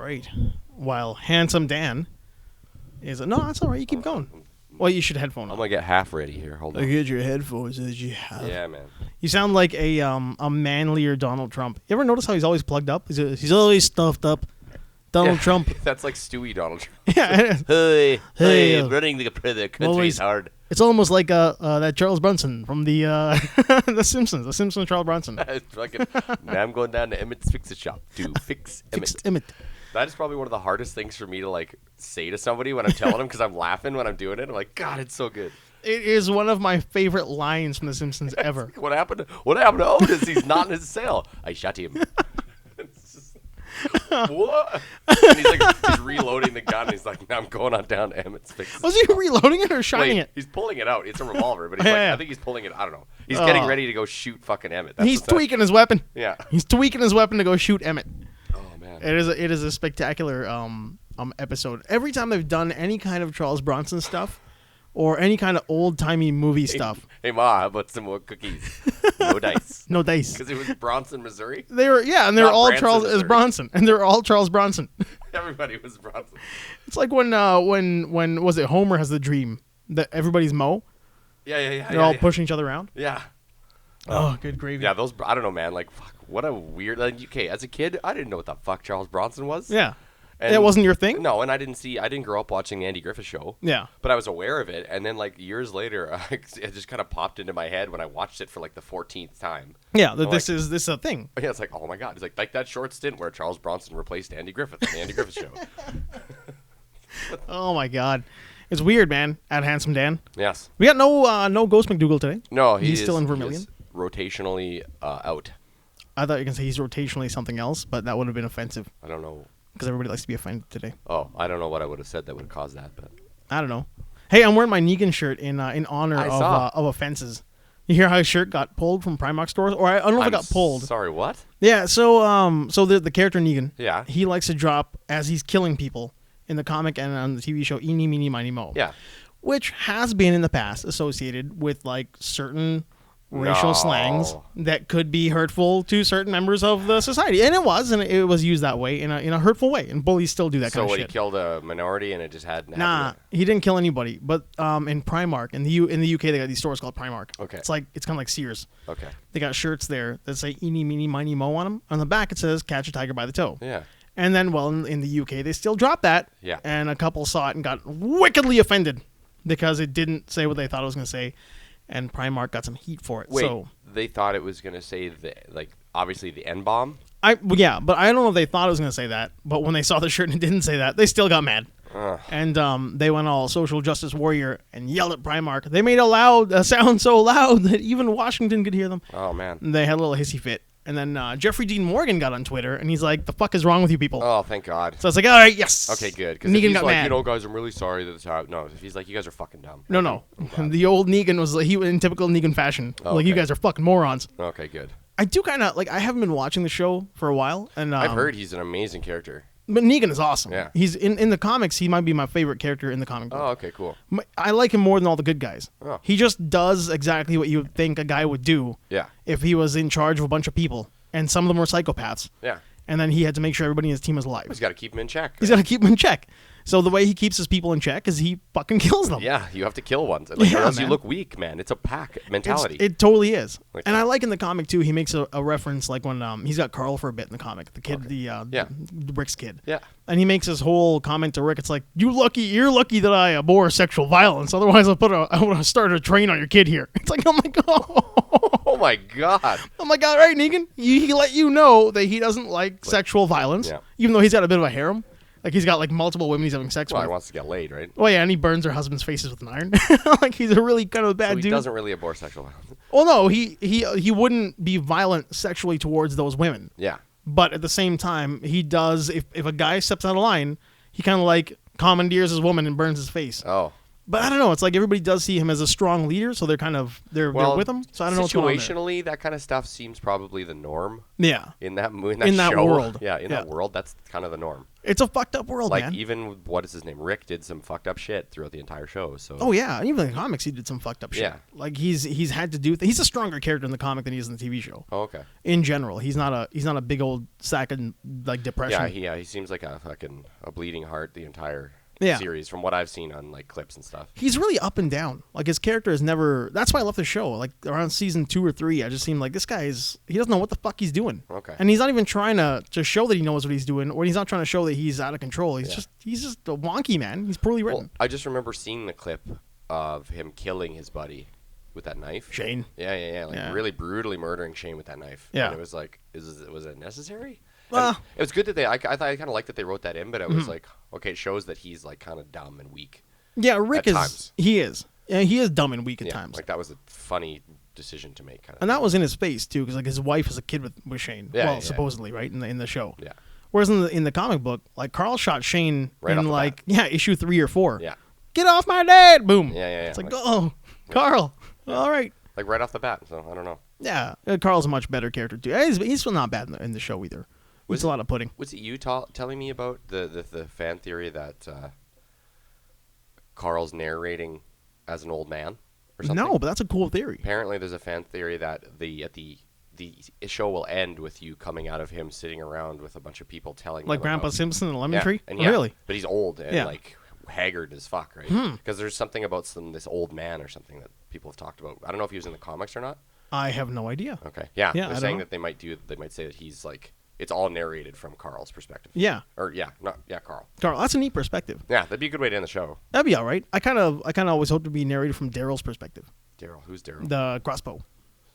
right. While Handsome Dan is... No, that's all right. You keep going. Well, you should headphone I'm up. going to get half ready here. Hold on. Get your headphones as you have. Yeah, man. You sound like a manlier Donald Trump. You ever notice how he's always plugged up? He's always stuffed up. Donald Trump. That's like Stewie Donald Trump. Yeah. Hey, running the country is hard. It's almost like that Charles Bronson from the The Simpsons. The Simpsons Charles Bronson. Now I'm going down to Emmett's Fix-It Shop to fix Emmett. That is probably one of the hardest things for me to like say to somebody when I'm telling them because I'm laughing when I'm doing it. I'm like, God, it's so good. It is one of my favorite lines from The Simpsons ever. What happened to Otis? He's not in his cell. I shot him. What? And he's reloading the gun. And he's like, now I'm going on down to Emmett's Fix. Was he reloading it or shining it? He's pulling it out. It's a revolver, but I think he's pulling it. I don't know. He's getting ready to go shoot fucking Emmett. He's tweaking his weapon. Yeah. He's tweaking his weapon to go shoot Emmett. Oh man. It is a spectacular episode. Every time they've done any kind of Charles Bronson stuff or any kind of old-timey movie stuff. Hey Ma, how about some more cookies? No dice. No dice. Because it was Bronson, Missouri. They were all Charles as Bronson, and they're all Charles Bronson. Everybody was Bronson. It's like when was it Homer has the dream that everybody's Mo. Yeah. They're all pushing each other around. Yeah. Oh, good gravy. Yeah, those. I don't know, man. Like, fuck, what a weird. Like, okay, as a kid, I didn't know what the fuck Charles Bronson was. Yeah. And it wasn't your thing? No, and I didn't grow up watching the Andy Griffith Show. Yeah. But I was aware of it, and then like years later, it just kind of popped into my head when I watched it for like the 14th time. Yeah, this is a thing. Yeah, it's like, oh my God. It's like that short stint where Charles Bronson replaced Andy Griffith on the Andy Griffith Show. Oh my God. It's weird, man, at Handsome Dan. Yes. We got no Ghost McDougal today. No, he's still in Vermilion. Rotationally out. I thought you were going to say he's rotationally something else, but that would have been offensive. I don't know. Because everybody likes to be offended today. Oh, I don't know what I would have said that would have caused that, but I don't know. Hey, I'm wearing my Negan shirt in honor of offenses. You hear how his shirt got pulled from Primark stores, or I don't know if it got pulled. Sorry, what? Yeah, so the character Negan, yeah, he likes to drop as he's killing people in the comic and on the TV show Eeny, Meeny, Miny, Mo. Yeah, which has been in the past associated with like certain racial slangs that could be hurtful to certain members of the society, and it was used that way in a hurtful way, and bullies still do that kind of shit. So he killed a minority and it just had he didn't kill anybody, but in Primark in the UK they got these stores called Primark. Okay, it's kind of like Sears. Okay, they got shirts there that say Eeny, Meeny, Miny, Mo on them. On the back it says "Catch a Tiger by the Toe." Yeah. And then, in the UK they still dropped that. Yeah. And a couple saw it and got wickedly offended because it didn't say what they thought it was going to say. And Primark got some heat for it. Wait, so they thought it was going to say obviously the N-bomb? Yeah, but I don't know if they thought it was going to say that. But when they saw the shirt and it didn't say that, they still got mad. And they went all social justice warrior and yelled at Primark. They made a sound so loud that even Washington could hear them. Oh, man. And they had a little hissy fit. And then Jeffrey Dean Morgan got on Twitter, and he's like, the fuck is wrong with you people? Oh, thank God. So I was like, all right, yes. Okay, good. Because Negan got mad. Guys, I'm really sorry that this happened. No, if he's like, you guys are fucking dumb. No. The old Negan was in typical Negan fashion. Oh, you guys are fucking morons. Okay, good. I do kind of, I haven't been watching the show for a while. And I've heard he's an amazing character. But Negan is awesome. Yeah. He's in the comics, he might be my favorite character in the comic book. Oh, okay, cool. I like him more than all the good guys. Oh. He just does exactly what you would think a guy would do if he was in charge of a bunch of people. And some of them were psychopaths. Yeah. And then he had to make sure everybody in his team was alive. He's got to keep them in check. He's got to keep them in check. So the way he keeps his people in check is he fucking kills them. Yeah, you have to kill ones. Or else you look weak, man. It's a pack mentality. It totally is. And I like in the comic, too, he makes a reference, like when he's got Carl for a bit in the comic, the kid, the Rick's kid. Yeah. And he makes his whole comment to Rick. It's like, you're lucky that I abhor sexual violence. Otherwise, I would have started a train on your kid here. It's like, oh my God. Oh my God. Oh my God, right, Negan? He let you know that he doesn't like sexual violence, even though he's got a bit of a harem. Like, he's got, multiple women he's having sex with. He wants to get laid, right? Well, yeah, and he burns their husband's faces with an iron. He's a really kind of a bad dude. He doesn't really abhor sexual violence. Well, no, he wouldn't be violent sexually towards those women. Yeah. But at the same time, he does, if a guy steps out of line, he kind of, commandeers his woman and burns his face. Oh. But I don't know. It's like everybody does see him as a strong leader, so they're they're with him. So I don't know what's going on there. Situationally, that kind of stuff seems probably the norm. Yeah. In that show. World. Yeah, in that world, that's kind of the norm. It's a fucked up world, man. Like, even, what is his name? Rick did some fucked up shit throughout the entire show. So. Oh, yeah. Even in the comics, he did some fucked up shit. Yeah. Like, he's had to do... he's a stronger character in the comic than he is in the TV show. Oh, okay. In general. He's not a big old sack of, like, depression. Yeah, he seems like a bleeding heart the entire... Yeah. series from what I've seen on like clips and stuff. He's really up and down. Like his character is never. That's why I love the show. Like around season 2 or 3, I just seemed like this guy he doesn't know what the fuck he's doing. Okay. And he's not even trying to show that he knows what he's doing, or he's not trying to show that he's out of control. He's just a wonky man. He's poorly written. Well, I just remember seeing the clip of him killing his buddy with that knife. Shane. Yeah. Like really brutally murdering Shane with that knife. Yeah. And it was like, was it necessary? Well, it was good that I kind of liked that they wrote that in, but it was like, okay, it shows that he's like kind of dumb and weak. Yeah, Rick at times. He is. Yeah, he is dumb and weak at times. Like that was a funny decision to make. And that was in his face too, because like his wife is a kid with Shane. Yeah, well, supposedly, right in the show. Yeah. Whereas in the comic book, like Carl shot Shane right in like issue 3 or 4. Yeah. Get off my dad! Boom. Yeah. It's like oh, Carl. All right. Like right off the bat. So I don't know. Yeah, Carl's a much better character too. He's still not bad in the show either. It's a lot of pudding. Was it you telling me about the fan theory that Carl's narrating as an old man or something? No, but that's a cool theory. Apparently, there's a fan theory that the show will end with you coming out of him sitting around with a bunch of people telling like Grandpa Simpson and Lemon Tree? And really? But he's old and like haggard as fuck, right? Because there's something about this old man or something that people have talked about. I don't know if he was in the comics or not. I have no idea. Okay. Yeah. They're saying know. that they might say that he's like, it's all narrated from Carl's perspective. Yeah. Or Carl. Carl, that's a neat perspective. Yeah, that'd be a good way to end the show. That'd be all right. I kind of always hope to be narrated from Daryl's perspective. Daryl, who's Daryl? The crossbow.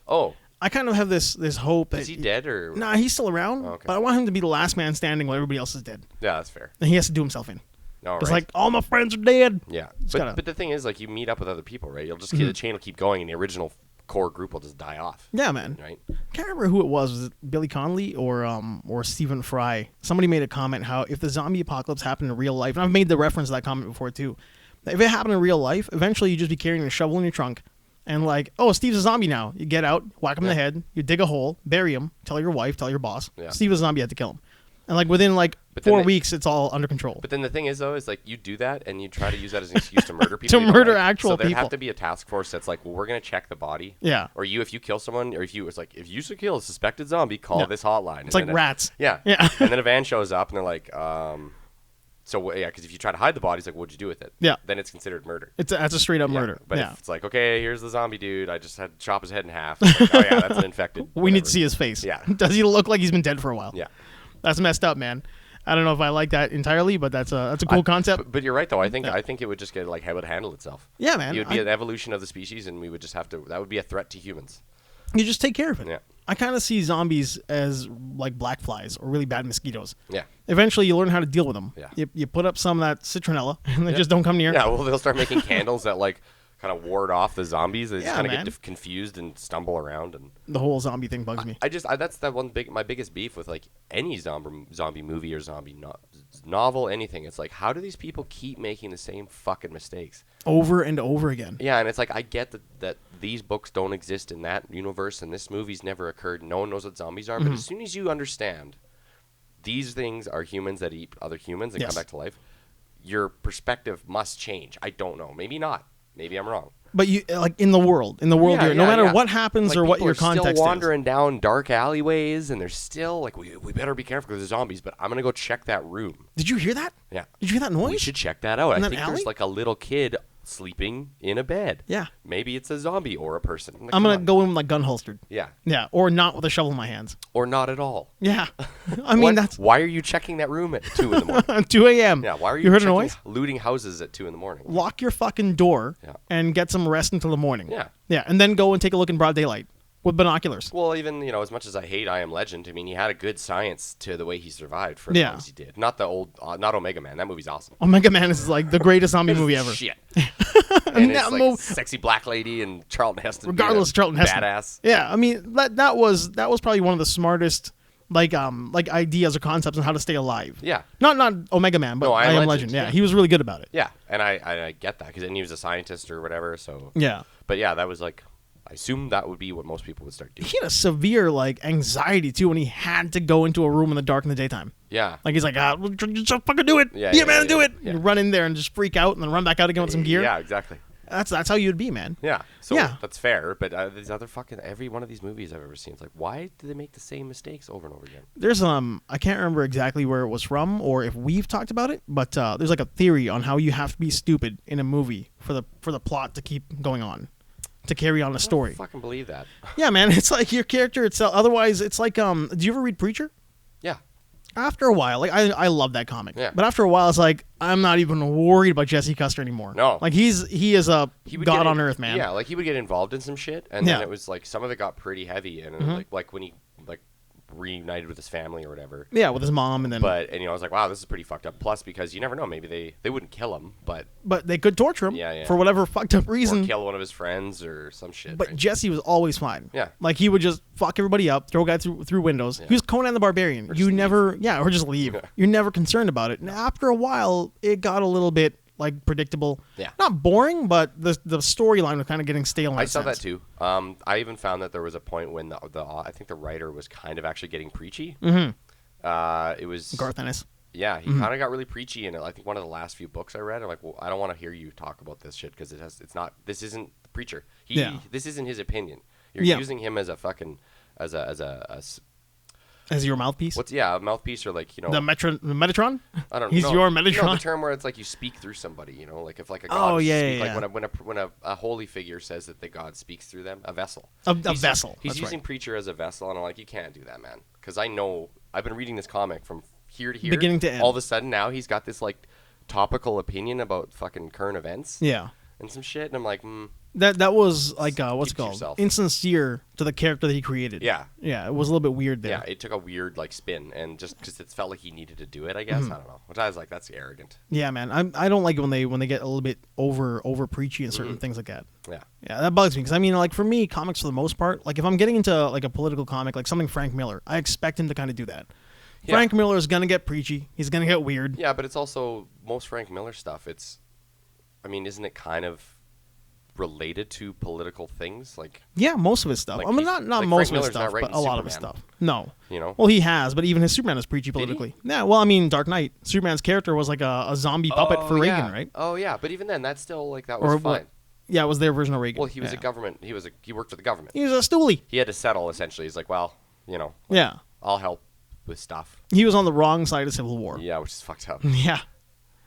Oh. I kind of have this hope. Is he dead or? Nah, he's still around. Oh, okay. But I want him to be the last man standing while everybody else is dead. Yeah, that's fair. And he has to do himself in. All it's right. like all my friends are dead. Yeah, but the thing is, like, you meet up with other people, right? You'll just the chain will keep going, and the original core group will just die off. Yeah, man. Right. I can't remember who it was. Was it Billy Connolly or Stephen Fry? Somebody made a comment how if the zombie apocalypse happened in real life, and I've made the reference to that comment before too. If it happened in real life, eventually you'd just be carrying a shovel in your trunk, and like, oh, Steve's a zombie now. You get out, whack him in the head, you dig a hole, bury him, tell your wife, tell your boss. Yeah. Steve is a zombie. You had to kill him. And like within like 4 weeks, it's all under control. But then the thing is, though, is like you do that and you try to use that as an excuse to murder people. To murder actual people. So there have to be a task force that's like, well, we're going to check the body. Yeah. Or if you kill someone, or if you should kill a suspected zombie, call this hotline. It's like rats. Yeah. And then a van shows up and they're like, because if you try to hide the body, it's like, what'd you do with it? Yeah. Then it's considered murder. That's a straight up murder. But if it's like, okay, here's the zombie dude. I just had to chop his head in half. Like, oh yeah, that's an infected. We need to see his face. Yeah. Does he look like he's been dead for a while? Yeah. That's messed up, man. I don't know if I like that entirely, but that's a cool concept. But you're right, though. I think it would just get like how it would handle itself. Yeah, man. It would be an evolution of the species, and we would just have to. That would be a threat to humans. You just take care of it. Yeah. I kind of see zombies as like black flies or really bad mosquitoes. Yeah. Eventually, you learn how to deal with them. Yeah. You put up some of that citronella, and they just don't come near. Yeah. Well, they'll start making candles that like kind of ward off the zombies. They just kind of get confused and stumble around, and the whole zombie thing bugs me. That's my biggest beef with like any zombie movie or zombie novel, anything. It's like, how do these people keep making the same fucking mistakes over and over again? Yeah, and it's like, I get that these books don't exist in that universe, and this movie's never occurred. No one knows what zombies are, but as soon as you understand these things are humans that eat other humans and come back to life, your perspective must change. I don't know. Maybe not. Maybe I'm wrong. But you like in the world, no matter what happens like, or what your context is. Still wandering down dark alleyways, and they're still like, we better be careful because there's zombies. But I'm gonna go check that room. Did you hear that? Yeah. Did you hear that noise? We should check that out. In I that think alley? there's like a little kid sleeping in a bed. Yeah. Maybe it's a zombie or a person. Like, I'm gonna go in like gun holstered. Yeah. Yeah. Or not with a shovel in my hands. Or not at all. Yeah. I mean that's. Why are you checking that room at 2 in the morning? 2 a.m. Yeah. Why are you heard a noise? Looting houses at 2 in the morning? Lock your fucking door and get some rest until the morning. Yeah. Yeah, and then go and take a look in broad daylight with binoculars. Well, even, as much as I hate I Am Legend, I mean, he had a good science to the way he survived for as long as he did. Not the old, not Omega Man. That movie's awesome. Omega Man is like the greatest zombie movie ever. Shit. And it's like sexy black lady and Charlton Heston. Regardless, Charlton Heston. Badass. Yeah, I mean, that was probably one of the smartest like ideas or concepts on how to stay alive. Yeah. Not Omega Man, but I Am Legend. Yeah, he was really good about it. Yeah, and I get that because he was a scientist or whatever. So yeah. But yeah, that was like, I assume that would be what most people would start doing. He had a severe like anxiety too when he had to go into a room in the dark in the daytime. Yeah. Like he's like, just fucking do it. Yeah, man, do it. Yeah. You run in there and just freak out and then run back out again with some gear. Yeah, exactly. That's how you'd be, man. Yeah. So that's fair. But these other every one of these movies I've ever seen, it's like, why do they make the same mistakes over and over again? There's I can't remember exactly where it was from or if we've talked about it, but there's like a theory on how you have to be stupid in a movie for the plot to keep going on, to carry on a story. I don't fucking believe that. Yeah, man. It's like your character itself. Otherwise, it's like do you ever read Preacher? Yeah. After a while, like I love that comic. Yeah. But after a while, it's like I'm not even worried about Jesse Custer anymore. No. Like he is a god on earth, man. Yeah, like he would get involved in some shit, and then it was like some of it got pretty heavy, and like when he like reunited with his family or whatever. Yeah, with his mom, and then. But I was like, wow, this is pretty fucked up. Plus, because you never know, maybe they wouldn't kill him, but they could torture him. Yeah. For whatever fucked up reason. Or kill one of his friends or some shit. But right? Jesse was always fine. Yeah. Like he would just fuck everybody up, throw guys through windows. Yeah. He was Conan the Barbarian. Or just leave. You're never concerned about it. And after a while, it got a little bit like predictable. Yeah. Not boring, but the storyline was kind of getting stale. I saw that too. I even found that there was a point when I think the writer was kind of actually getting preachy. Mm-hmm. It was Garth Ennis. Yeah, he kind of got really preachy in it. I think one of the last few books I read, I'm like, well, I don't want to hear you talk about this shit because this isn't the preacher. This isn't his opinion. You're using him as a fucking as your mouthpiece. A mouthpiece or like the Metatron. I don't know. He's your Metatron. You know, the term where it's like you speak through somebody. Like if like a god. Like when a holy figure says that the god speaks through them, a vessel. A vessel. He's using preacher as a vessel, and I'm like, you can't do that, man. Because I know I've been reading this comic from here to here, beginning to end. All of a sudden now he's got this like topical opinion about fucking current events. Yeah. And some shit, and I'm like, That was like what's it called? Yourself. Insincere to the character that he created. Yeah. Yeah, it was a little bit weird there. Yeah, it took a weird like spin, and just because it felt like he needed to do it, I guess. I don't know. Which I was like, that's arrogant. Yeah, man. I don't like it when they get a little bit over preachy and certain things like that. Yeah. Yeah, that bugs me because like for me, comics for the most part, like if I'm getting into like a political comic, like something Frank Miller, I expect him to kind of do that. Yeah. Frank Miller is gonna get preachy. He's gonna get weird. Yeah, but it's also most Frank Miller stuff. Isn't it kind of related to political things? Like most of his stuff. Like not like most Frank of his stuff, but a lot of his stuff. No. Well, he has, but even his Superman is preachy politically. Yeah. Well, Dark Knight. Superman's character was like a zombie puppet for Reagan, right? Oh yeah, but even then, that's still like that was fine. Yeah, it was their version of Reagan. Well, he was a government. He worked for the government. He was a stoolie. He had to settle essentially. He's like, well, I'll help with stuff. He was on the wrong side of Civil War. Yeah, which is fucked up. Yeah.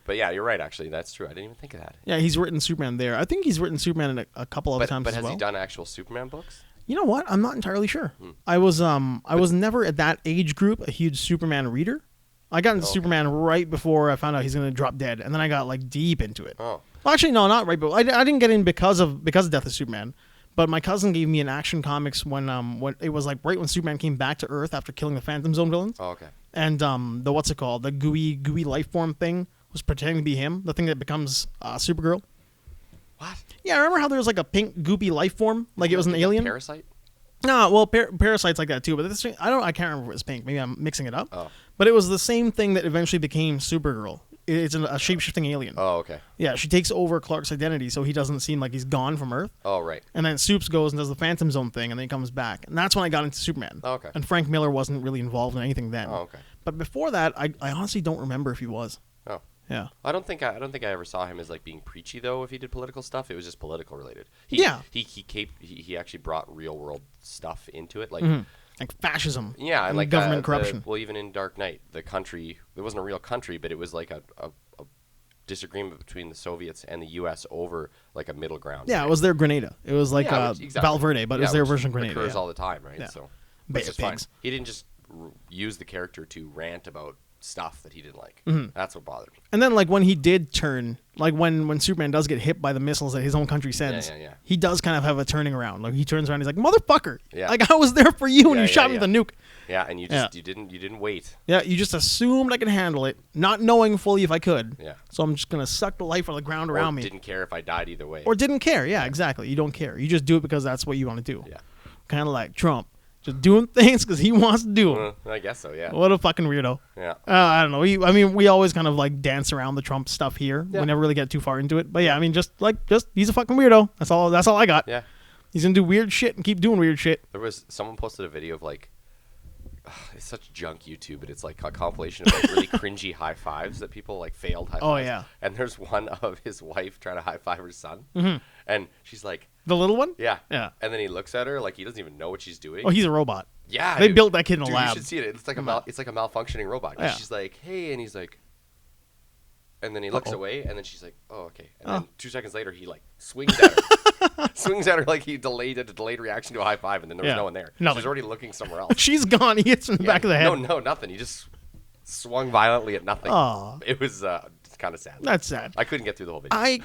But yeah, you're right. Actually, that's true. I didn't even think of that. Yeah, he's written Superman there. I think he's written Superman in a couple other times as well. But has he done actual Superman books? You know what? I'm not entirely sure. I was never at that age group a huge Superman reader. I got into Superman right before I found out he's going to drop dead, and then I got like deep into it. Oh. Well, actually, no, not right. But I didn't get in because of Death of Superman. But my cousin gave me an Action Comics when it was like right when Superman came back to Earth after killing the Phantom Zone villains. Oh, okay. And the gooey life form thing was pretending to be him, the thing that becomes Supergirl. What? Yeah, remember how there was like a pink goopy life form, like it was an alien? Parasite? No, well, Parasite's like that too, but this, I can't remember if it was pink. Maybe I'm mixing it up. Oh. But it was the same thing that eventually became Supergirl. It's a shape-shifting alien. Oh, okay. Yeah, she takes over Clark's identity, so he doesn't seem like he's gone from Earth. Oh, right. And then Supes goes and does the Phantom Zone thing, and then he comes back. And that's when I got into Superman. Oh, okay. And Frank Miller wasn't really involved in anything then. Oh, okay. But before that, I honestly don't remember if he was. Oh. Yeah. I don't think I ever saw him as like being preachy though. If he did political stuff, it was just political related. He actually brought real world stuff into it, like fascism. Yeah, and like government corruption. Well, even in Dark Knight, the country, it wasn't a real country, but it was like a disagreement between the Soviets and the U.S. over like a middle ground. Yeah, right? It was their Grenada. It was like Valverde, but it was their version of Grenada. Occurs all the time, right? Yeah. So Bay of fine. Pigs. He didn't just use the character to rant about stuff that he didn't like. That's what bothered me. And then like when he did turn, like when Superman does get hit by the missiles that his own country sends, he does kind of have a turning around. Like he turns around, he's like, "Motherfucker! Yeah. Like I was there for you when you shot me with a nuke." Yeah, and you didn't wait. Yeah, you just assumed I could handle it, not knowing fully if I could. Yeah. So I'm just gonna suck the life out of the ground around me. Didn't care if I died either way. Or didn't care. Yeah, exactly. You don't care. You just do it because that's what you want to do. Yeah. Kind of like Trump. Just doing things because he wants to do them. I guess so, yeah. What a fucking weirdo. Yeah. I don't know. We always kind of like dance around the Trump stuff here. Yeah. We never really get too far into it. But yeah, I mean, just he's a fucking weirdo. That's all I got. Yeah. He's gonna do weird shit and keep doing weird shit. Someone posted a video of like, it's such junk YouTube, but it's like a compilation of like really cringy high fives that people like failed high fives. Oh yeah. And there's one of his wife trying to high five her son, and she's like, the little one. Yeah. Yeah. And then he looks at her like he doesn't even know what she's doing. Oh, he's a robot. Yeah. They built that kid in a dude, lab. You should see it. It's like a malfunctioning robot. Yeah. She's like, hey, and he's like, and then he looks away, and then she's like, oh, okay. And then 2 seconds later, he like swings at her. Swings at her like he delayed a delayed reaction to a high five, and then there was no one there. Nothing. She's already looking somewhere else. She's gone. He hits her in the back of the head. No, nothing. He just swung violently at nothing. Oh. It was kind of sad. That's sad. I couldn't get through the whole video.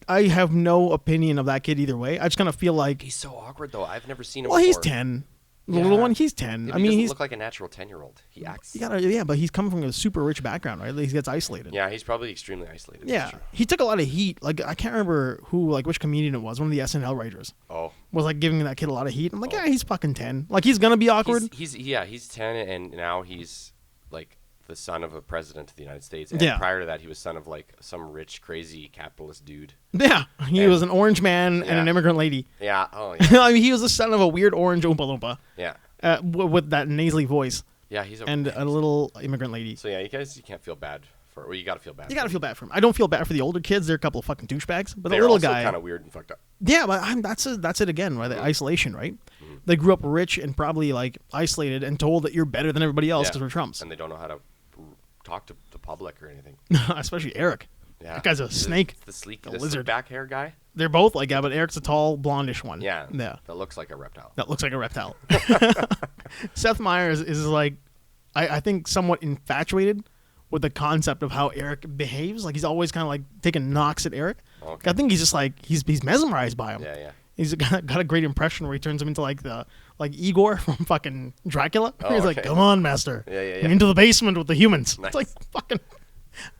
I have no opinion of that kid either way. I just kind of feel like he's so awkward though. I've never seen him. Well, before. He's 10. The little one, he's 10. I mean, he doesn't look like a natural 10-year-old. He acts. Yeah, but he's coming from a super rich background, right? He gets isolated. Yeah, he's probably extremely isolated. Yeah, he took a lot of heat. Like I can't remember which comedian it was. One of the SNL writers. Oh. Was like giving that kid a lot of heat. I'm like, yeah, he's fucking 10. Like he's gonna be awkward. He's 10, and now he's like the son of a president of the United States. And prior to that, he was son of like some rich, crazy capitalist dude. Yeah, he was an orange man and an immigrant lady. Yeah. Oh yeah. I mean, he was the son of a weird orange Oompa Loompa. Yeah. With that nasally voice. Yeah, he's a little immigrant lady. So yeah, you can't feel bad for. Well, you gotta feel bad. You gotta feel bad for him. I don't feel bad for the older kids. They're a couple of fucking douchebags. But they're the little also guy, kind of weird and fucked up. Yeah, but that's it again. Right? The isolation, right? Mm-hmm. They grew up rich and probably like isolated and told that you're better than everybody else because we're Trumps. And they don't know how to talk to the public or anything. Especially Eric. Yeah. That guy's a snake. The sleek, the lizard back hair guy. They're both like that, but Eric's a tall, blondish one. Yeah. That looks like a reptile. Seth Meyers is like, I think, somewhat infatuated with the concept of how Eric behaves. Like he's always kind of like taking knocks at Eric. Okay. I think he's just like he's mesmerized by him. Yeah. He's got a great impression where he turns him into like Igor from fucking Dracula. He's like, come on, master. Yeah. Into the basement with the humans. Nice. It's like fucking.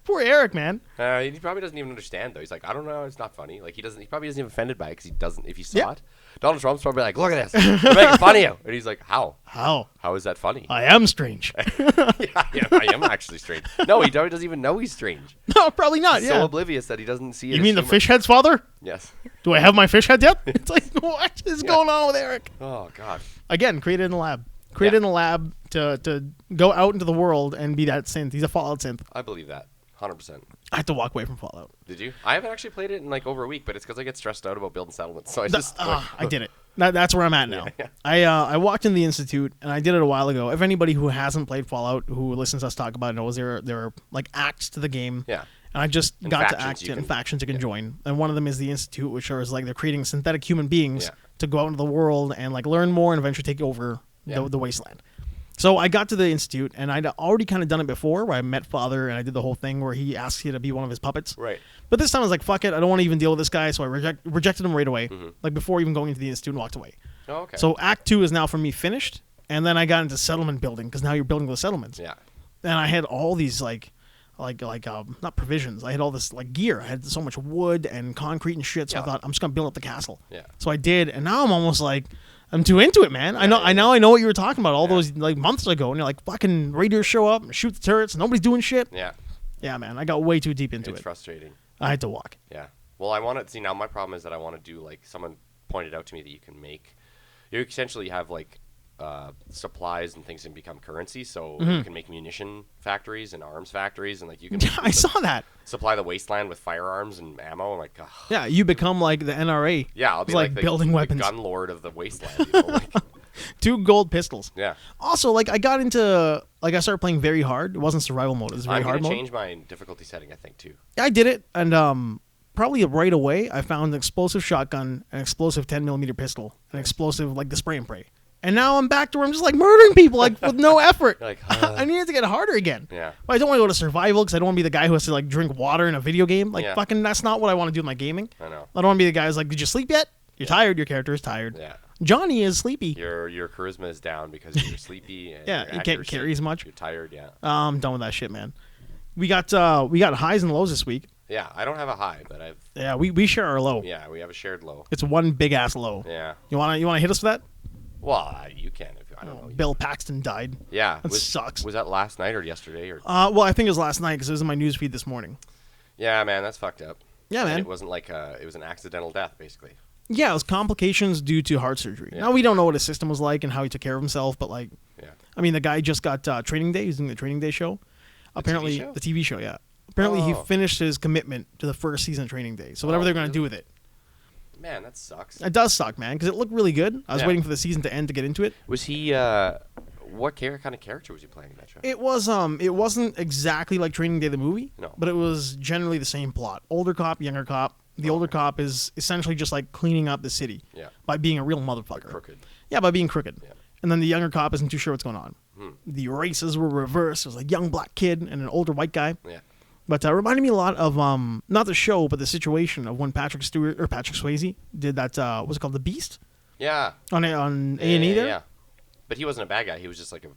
Poor Eric, man. He probably doesn't even understand though. He's like, I don't know, it's not funny. Like he probably isn't even offended by it because he doesn't. If he saw it, Donald Trump's probably like, look at this, we're making fun of you, and he's like, how? How is that funny? I am strange. yeah, I am actually strange. No, he doesn't even know he's strange. No, probably not. He's so oblivious that he doesn't see it. You mean the fish head's father? Yes. Do I have my fish head yet? It's like, what is going on with Eric? Oh God. Again, created in the lab. Created in the lab to go out into the world and be that synth. He's a Fallout synth. I believe that. 100%. I had to walk away from Fallout. Did you? I haven't actually played it in like over a week, but it's because I get stressed out about building settlements. So I did it. That's where I'm at now. Yeah. I walked in the Institute, and I did it a while ago. If anybody who hasn't played Fallout, who listens to us talk about it, knows there are like acts to the game. Yeah. And I just got to act in factions you can join. And one of them is the Institute, which is like they're creating synthetic human beings to go out into the world and like learn more and eventually take over the wasteland. So I got to the Institute, and I'd already kind of done it before, where I met Father, and I did the whole thing where he asks you to be one of his puppets. Right. But this time I was like, fuck it, I don't want to even deal with this guy, so I rejected him right away, like before even going into the Institute, and walked away. Oh, okay. So Act 2 is now for me finished, and then I got into settlement building, because now you're building the settlements. Yeah. And I had all these, not provisions, I had all this, like, gear. I had so much wood and concrete and shit, so I thought, I'm just going to build up the castle. Yeah. So I did, and now I'm almost like... I'm too into it, man. I know what you were talking about all those like months ago, and you're like, fucking raiders show up and shoot the turrets, and nobody's doing shit. Yeah. Yeah, man. I got way too deep into it. It's frustrating. I had to walk. Yeah. Well, I want to see now. My problem is that I want to do like someone pointed out to me that you can make. You essentially have like supplies and things can become currency, so you can make munition factories and arms factories, and like you can. I saw that. Supply the wasteland with firearms and ammo. I'm like, ugh. Yeah, you become like the NRA. Yeah, I'll be like the building weapons, gun lord of the wasteland. You know, like. 2 gold pistols. Yeah. Also, like I got into I started playing very hard. It wasn't survival mode. It was very hard mode. I'm gonna change my difficulty setting, I think, too. Yeah, I did it, and probably right away I found an explosive shotgun, an explosive 10mm pistol, an explosive like the spray and pray. And now I'm back to where I'm just like murdering people like with no effort. Like, I needed to get harder again. Yeah. But I don't want to go to survival because I don't want to be the guy who has to like drink water in a video game. Like fucking, that's not what I want to do with my gaming. I know. I don't want to be the guy who's like, did you sleep yet? You're tired. Your character is tired. Yeah. Johnny is sleepy. Your charisma is down because you're sleepy. And you can't carry as much. You're tired. Yeah. I'm done with that shit, man. We got highs and lows this week. Yeah, I don't have a high, but I've. Yeah, we share our low. Yeah, we have a shared low. It's one big ass low. Yeah. You wanna hit us with that? Well, you can if I don't know. Bill Paxton died. Yeah. That sucks. Was that last night or yesterday? Or? Well, I think it was last night because it was in my newsfeed this morning. Yeah, man, that's fucked up. Yeah, man. And it wasn't like it was an accidental death, basically. Yeah, it was complications due to heart surgery. Yeah. Now, we don't know what his system was like and how he took care of himself, but, like, yeah. I mean, the guy just got Training Day. He's doing the Training Day show. Apparently, the TV show, yeah. Apparently, he finished his commitment to the first season of Training Day. So whatever they're going to do with it. Man, that sucks. It does suck, man, because it looked really good. I was waiting for the season to end to get into it. Was he... what kind of character was he playing in that show? It was it wasn't exactly like Training Day the movie, but it was generally the same plot. Older cop, younger cop. The older cop is essentially just like cleaning up the city by being a real motherfucker. Like crooked. Yeah, by being crooked. Yeah. And then the younger cop isn't too sure what's going on. The races were reversed. It was a young black kid and an older white guy. Yeah. But it reminded me a lot of not the show, but the situation of when Patrick Swayze did that. What's it called? The Beast. Yeah. On A&E there. Yeah. But he wasn't a bad guy. He was just like a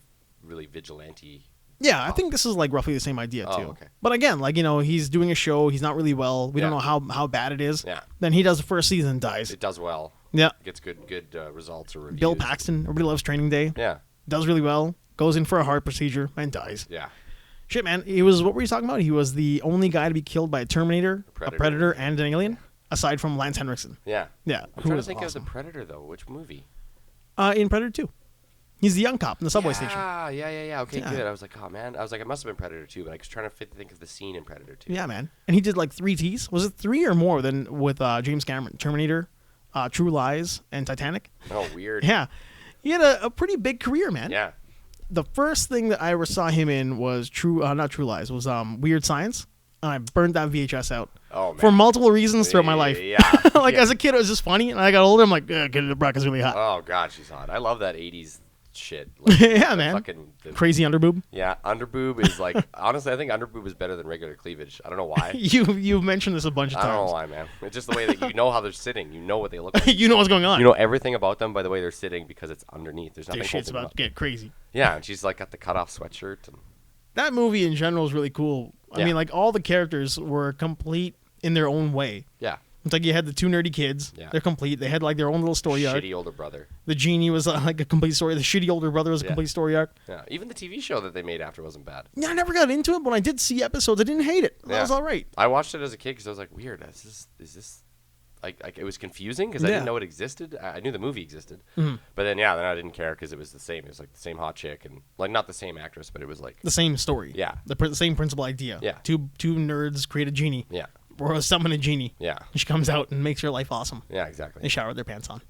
really vigilante. Yeah, I think this is like roughly the same idea too. Okay. But again, like, you know, he's doing a show. He's not really well. We don't know how bad it is. Yeah. Then he does the first season and dies. It does well. Yeah. Gets good results or reviews. Bill Paxton. Everybody loves Training Day. Yeah. Does really well. Goes in for a heart procedure and dies. Yeah. Shit, man. He was, what were you talking about? He was the only guy to be killed by a Terminator, a Predator, and an alien, aside from Lance Henriksen. Yeah. Yeah. I'm trying to think of the Predator, though. Which movie? In Predator 2. He's the young cop in the subway station. Yeah. Okay, good. I was like, oh, man. I was like, it must have been Predator 2, but I was trying to think of the scene in Predator 2. Yeah, man. And he did like 3 Ts. Was it 3 or more than with James Cameron? Terminator, True Lies, and Titanic. Oh, weird. Yeah. He had a pretty big career, man. Yeah. The first thing that I ever saw him in was not True Lies. It was Weird Science. And I burned that VHS out. Oh, man. For multiple reasons throughout my life. Yeah. As a kid, it was just funny. And I got older, I'm like, Kid Bracca's really hot. Oh, God, she's hot. I love that 80s shit. Like, yeah, man. Crazy underboob. Yeah, underboob is like, honestly, I think underboob is better than regular cleavage. I don't know why. You've mentioned this a bunch of times. I don't know why, man. It's just the way that you know how they're sitting. You know what they look like. You know what's going on. You know everything about them by the way they're sitting because it's underneath. There's nothing. This shit's about to get crazy. Yeah, and she's like got the cutoff sweatshirt. And that movie in general is really cool. I mean, like all the characters were complete in their own way. Yeah. It's like you had the 2 nerdy kids. Yeah. They're complete. They had like their own little story arc. Shitty older brother. The genie was like a complete story. The shitty older brother was a complete story arc. Yeah. Even the TV show that they made after wasn't bad. Yeah, I never got into it, but when I did see episodes, I didn't hate it. That was all right. I watched it as a kid because I was like, weird. Is this like it was confusing because I didn't know it existed. I knew the movie existed, but then I didn't care because it was the same. It was like the same hot chick and like not the same actress, but it was like the same story. Yeah, the same principal idea. Yeah, two nerds create a genie. Yeah. Or summon a genie. Yeah. And she comes out and makes her life awesome. Yeah, exactly. They shower with their pants on.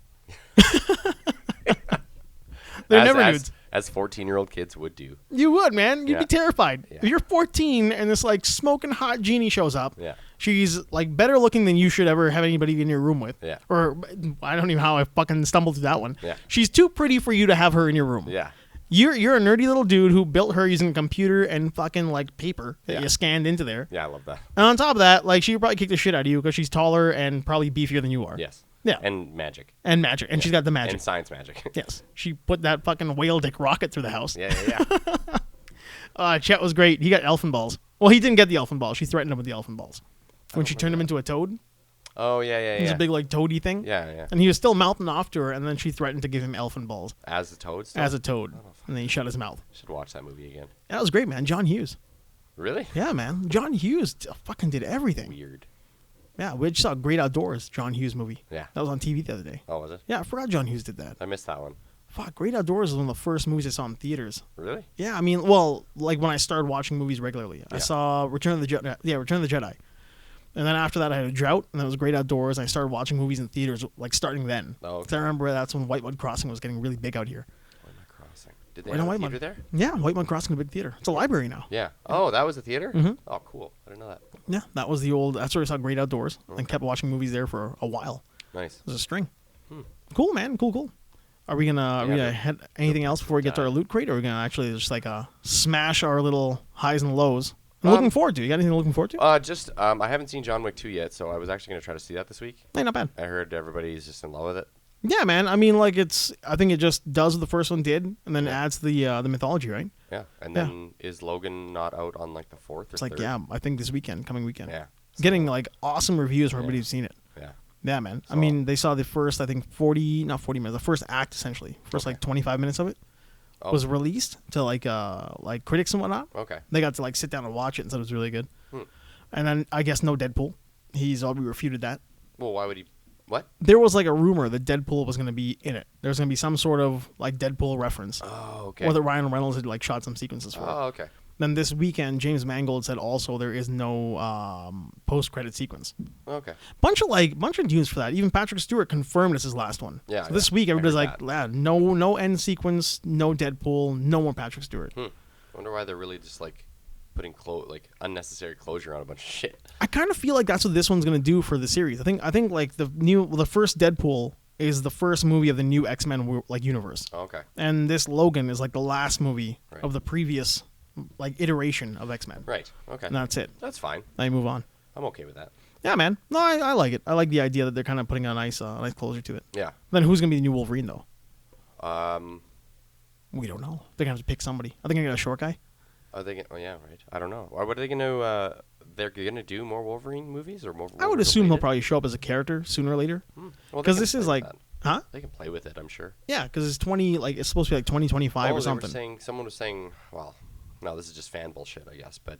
They're never nudes. As 14-year-old kids would do. You would, man. You'd be terrified. Yeah. If you're 14 and this like smoking hot genie shows up, she's like better looking than you should ever have anybody in your room with. Yeah. Or I don't even know how I fucking stumbled through that one. Yeah. She's too pretty for you to have her in your room. Yeah. You're a nerdy little dude who built her using a computer and fucking like paper that you scanned into there. Yeah, I love that. And on top of that, like she would probably kick the shit out of you because she's taller and probably beefier than you are. Yes. Yeah. And magic. And she's got the magic. And science magic. Yes. She put that fucking whale dick rocket through the house. Yeah. Chet was great. He got elfin balls. Well, he didn't get the elfin balls. She threatened him with the elfin balls. When she turned him into a toad. Oh, yeah. It was a big, like, toady thing. Yeah. And he was still mouthing off to her, and then she threatened to give him elfin balls. As a toad still? As a toad. Oh, and then he shut his mouth. Should watch that movie again. That was great, man. John Hughes. Really? Yeah, man. John Hughes fucking did everything. Weird. Yeah, we just saw Great Outdoors, John Hughes movie. Yeah. That was on TV the other day. Oh, was it? Yeah, I forgot John Hughes did that. I missed that one. Fuck, Great Outdoors was one of the first movies I saw in theaters. Really? Yeah, I mean, well, like when I started watching movies regularly. I saw Return of the Jedi. Yeah, Return of the Jedi. And then after that, I had a drought, and that was Great Outdoors. And I started watching movies in theaters, like starting then. Oh, okay. 'Cause I remember that's when Whitemud Crossing was getting really big out here. Whitemud Crossing. Did they have a theater there? Yeah, Whitemud Crossing is a big theater. It's a library now. Yeah. Oh, that was a theater? Mm-hmm. Oh, cool. I didn't know that. Yeah, that was the old. That's where I saw Great Outdoors and kept watching movies there for a while. Nice. It was a string. Cool, man. Cool. Are we gonna head anything else before we get to our loot crate, or are we gonna actually just like smash our little highs and lows? I'm looking forward to. You got anything looking forward to? I haven't seen John Wick 2 yet, so I was actually gonna try to see that this week. Hey, not bad. I heard everybody's just in love with it. Yeah, man. I mean, like I think it just does what the first one did, and then adds the mythology, right? Yeah, and then is Logan not out on like the 4th or 3rd? It's like I think this weekend, coming weekend. Yeah, getting like awesome reviews from everybody who's seen it. Yeah, man. So, I mean, they saw the first, I think 40 minutes, the first act essentially, first like 25 minutes of it. was released to like critics and whatnot. Okay. They got to like sit down and watch it and said it was really good. And then I guess no Deadpool. He's already refuted that. Well, why would he? What? There was like a rumor that Deadpool was going to be in it. There's going to be some sort of like Deadpool reference. Oh, okay. Or that Ryan Reynolds had like shot some sequences for. Oh, okay. Then this weekend, James Mangold said also there is no post-credit sequence. Okay. Bunch of news for that. Even Patrick Stewart confirmed this is his last one. Yeah. So this week everybody's like, no end sequence, no Deadpool, no more Patrick Stewart. Wonder why they're really just like putting unnecessary closure on a bunch of shit. I kind of feel like that's what this one's gonna do for the series. I think like the first Deadpool is the first movie of the new X-Men like universe. Okay. And this Logan is like the last movie of the previous like iteration of X-Men. Right. Okay. And that's it. That's fine. Then you move on. I'm okay with that. Yeah, man. No, I like it. I like the idea that they're kind of putting a nice closure to it. Yeah. Then who's gonna be the new Wolverine though? We don't know. They're gonna have to pick somebody. I think I got a short guy. Are they? Oh yeah, right. I don't know. What are they gonna? They're gonna do more Wolverine movies or more? I would assume he'll probably show up as a character sooner or later. Because this is like, huh? They can play with it, I'm sure. Yeah, because it's it's supposed to be like 2025 or something. Someone was saying, well, no, this is just fan bullshit, I guess. But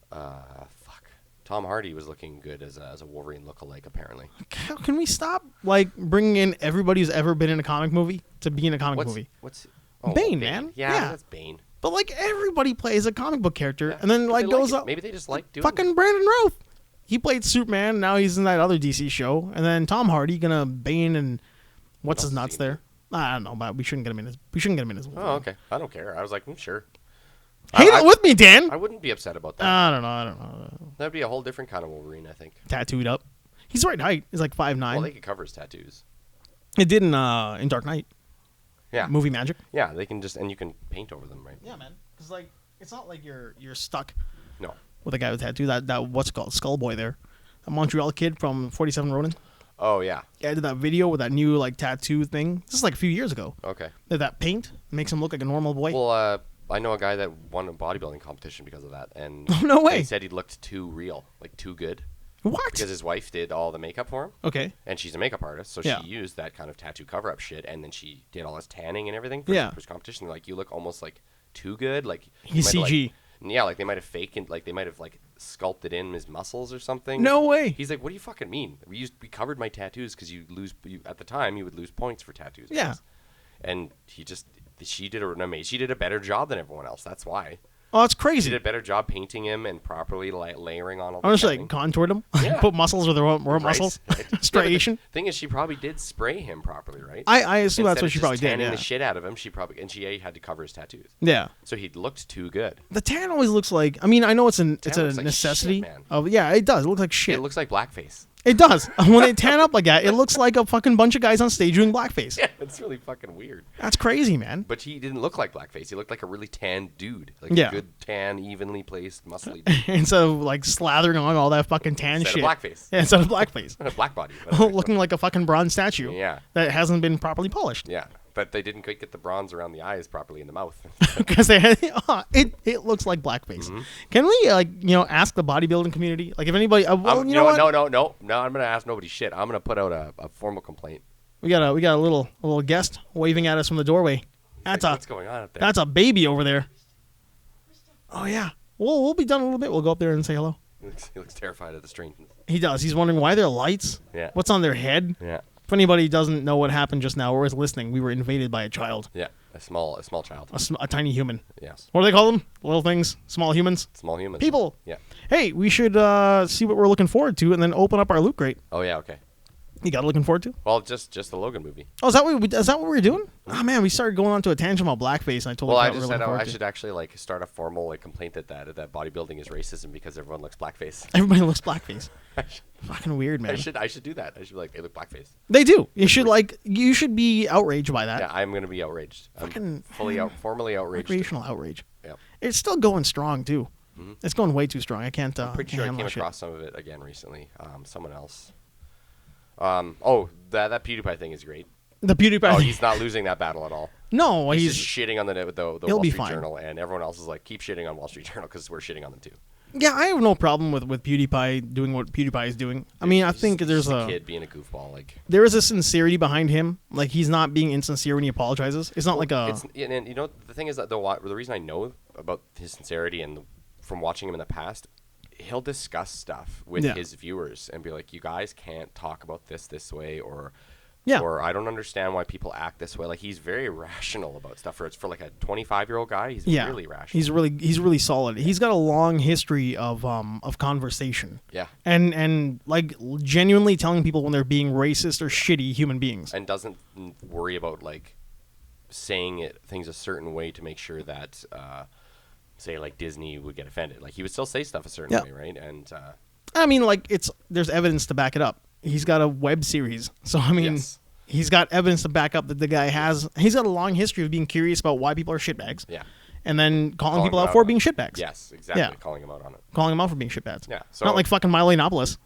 fuck, Tom Hardy was looking good as a Wolverine lookalike, apparently. Can we stop like bringing in everybody who's ever been in a comic movie to be in a comic movie? Bane, man. Yeah, that's Bane. But like everybody plays a comic book character, and then like goes up. Maybe they just like doing. Fucking Brandon Routh. He played Superman. Now he's in that other DC show, and then Tom Hardy gonna Bane and what's his nuts there? I don't know, but we shouldn't get him in his. Oh, okay. I don't care. I was like, sure. Hate it with me, Dan. I wouldn't be upset about that. I don't know. That'd be a whole different kind of Wolverine, I think. Tattooed up. He's the right height. He's like 5'9". Well, they could cover his tattoos. It did in Dark Knight. Yeah. Movie magic. Yeah, they can and you can paint over them, right? Yeah, man. Because like it's not like you're stuck. No. With a guy with a tattoo. That what's it called Skullboy there, a Montreal kid from 47 Ronin. Oh yeah. Yeah, I did that video with that new like tattoo thing. This is like a few years ago. Okay. That paint makes him look like a normal boy. Well, I know a guy that won a bodybuilding competition because of that, and no way. He said he looked too real, like too good. What? Because his wife did all the makeup for him. Okay. And she's a makeup artist, so she used that kind of tattoo cover-up shit, and then she did all his tanning and everything for his competition. Like, you look almost like too good. Like he's CG. Like they might have faked it, like they might have like sculpted in his muscles or something. No way. He's like, what do you fucking mean? We covered my tattoos because at the time you would lose points for tattoos. Yeah. And she did a better job than everyone else. That's why. Oh, that's crazy. She did a better job painting him and properly layering on all the honestly, like contoured him. Yeah. Put muscles where there weren't muscles. Striation. Thing is, she probably did spray him properly, right? I assume that's what she probably did. Tanning the shit out of him, she had to cover his tattoos. Yeah. So he looked too good. The tan always looks like. I mean, I know it's a necessity. Shit, man. Yeah, it does. It looks like shit. It looks like blackface. It does. When they tan up like that, it looks like a fucking bunch of guys on stage doing blackface. Yeah, it's really fucking weird. That's crazy, man. But he didn't look like blackface. He looked like a really tan dude. Like a good, tan, evenly placed, muscly dude. Instead of like slathering on all that fucking tan shit. Instead of blackface. Yeah, instead of blackface. Black body. Looking like a fucking bronze statue. Yeah. That hasn't been properly polished. Yeah. But they didn't quite get the bronze around the eyes properly in the mouth. Because it looks like blackface. Mm-hmm. Can we ask the bodybuilding community? Like if anybody you know what? No, I'm gonna ask nobody shit. I'm gonna put out a formal complaint. We got a little guest waving at us from the doorway. What's going on up there? That's a baby over there. Oh yeah. We'll be done in a little bit. We'll go up there and say hello. He looks terrified of the strangeness. He does. He's wondering why there are lights. Yeah. What's on their head? Yeah. If anybody doesn't know what happened just now or is listening, we were invaded by a child. Yeah, a small child. A tiny human. Yes. What do they call them? Little things? Small humans? Small humans. People. Yeah. Hey, we should see what we're looking forward to and then open up our loot crate. Oh, yeah, okay. You got looking forward to? Well, just the Logan movie. Oh, is that what we were doing? Oh man, we started going on to a tangent about blackface, and I told. Well, I just said I should actually start a formal complaint that bodybuilding is racism because everyone looks blackface. Everybody looks blackface. Fucking weird, man. I should do that. I should be like, they look blackface. They do. You should be outraged by that. Yeah, I'm gonna be outraged. I'm formally outraged. Recreational outrage. Yeah. It's still going strong too. Mm-hmm. It's going way too strong. I can't. I'm pretty sure I came across some of it again recently. Someone else. That PewDiePie thing is great. The PewDiePie. Oh, he's not losing that battle at all. No, he's just shitting on the Wall Street fine. Journal, and everyone else is like, keep shitting on Wall Street Journal because we're shitting on them too. Yeah, I have no problem with PewDiePie doing what PewDiePie is doing. I mean, I think there's a kid being a goofball. Like there is a sincerity behind him. Like he's not being insincere when he apologizes. It's not like a. And you know the thing is that the reason I know about his sincerity and from watching him in the past, he'll discuss stuff with his viewers and be like, "You guys can't talk about this way," or I don't understand why people act this way. Like he's very rational about stuff. For like a 25-year-old guy, he's really rational. He's really solid. He's got a long history of conversation. Yeah. And like genuinely telling people when they're being racist or shitty human beings. And doesn't worry about like saying things a certain way to make sure that say like Disney would get offended. Like he would still say stuff a certain way, right? And I mean, like there's evidence to back it up. He's got a web series, so I mean, he's got evidence to back up that the guy has. He's got a long history of being curious about why people are shitbags. Yeah, and then calling people out for being shitbags. Yes, exactly. Yeah. Calling him out on it. Calling him out for being shitbags. Yeah, so not like fucking Milo Yiannopoulos,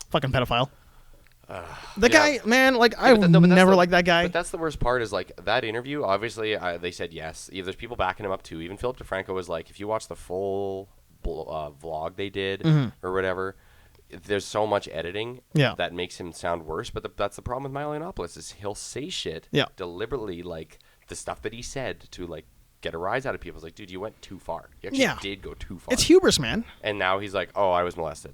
fucking pedophile. The guy, man, like I've never liked that guy. But that's the worst part is like that interview. Obviously, they said yes. There's people backing him up too. Even Philip DeFranco was like, if you watch the full vlog they did or whatever. There's so much editing that makes him sound worse, but that's the problem with Milo Yiannopoulos is he'll say shit deliberately, like the stuff that he said to like get a rise out of people. It's like, dude, you went too far. You actually did go too far. It's hubris, man. And now he's like, oh, I was molested.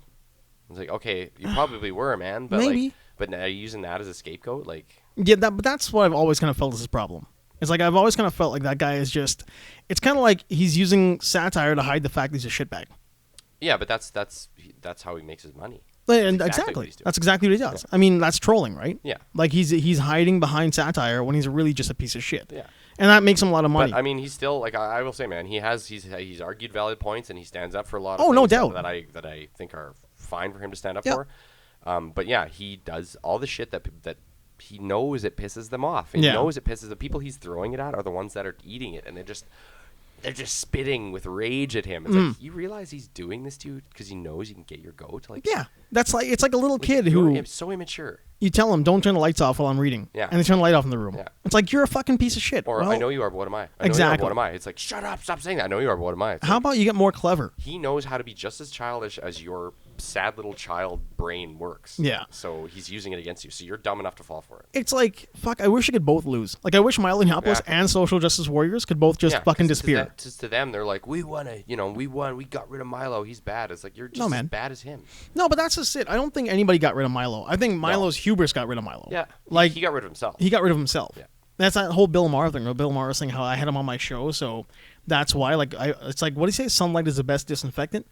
It's like, okay, you probably were, man, but maybe. Like, but now you're using that as a scapegoat, like. Yeah, but that's what I've always kind of felt is his problem. It's like I've always kind of felt like that guy is just. It's kind of like he's using satire to hide the fact that he's a shitbag. Yeah, but that's how he makes his money. And exactly. That's exactly what he does. Yeah. I mean, that's trolling, right? Yeah. Like he's hiding behind satire when he's really just a piece of shit. Yeah. And that makes him a lot of money. But I mean, he's still like I will say, man, he's argued valid points and he stands up for a lot of things no doubt. that I think are fine for him to stand up for. But yeah, he does all the shit that he knows it pisses them off. And he knows it pisses the people he's throwing it at are the ones that are eating it, and they're just spitting with rage at him. It's like, you realize he's doing this to you because he knows you can get your goat. Like, yeah, that's like it's like a little kid who so immature. You tell him, don't turn the lights off while I'm reading. Yeah. And they turn the light off in the room. Yeah. It's like, you're a fucking piece of shit. Or, I know you are, but what am I? Exactly. What am I? It's like, shut up, stop saying that. I know you are, but what am I? How about you get more clever? He knows how to be just as childish as your sad little child brain works. Yeah. So he's using it against you. So you're dumb enough to fall for it. It's like, fuck, I wish I could both lose. Like, I wish Milo Yiannopoulos and social justice warriors could both just fucking disappear. To them, they're like, we won, we got rid of Milo. He's bad. It's like, you're just as bad as him. No, but that's just it. I don't think anybody got rid of Milo. I think Milo's hubris got rid of Milo. Yeah. Like, he got rid of himself. He got rid of himself. Yeah. That's that whole Bill Maher thing. Bill Maher saying how I had him on my show, so that's why. Like, it's like, what do you say? Sunlight is the best disinfectant.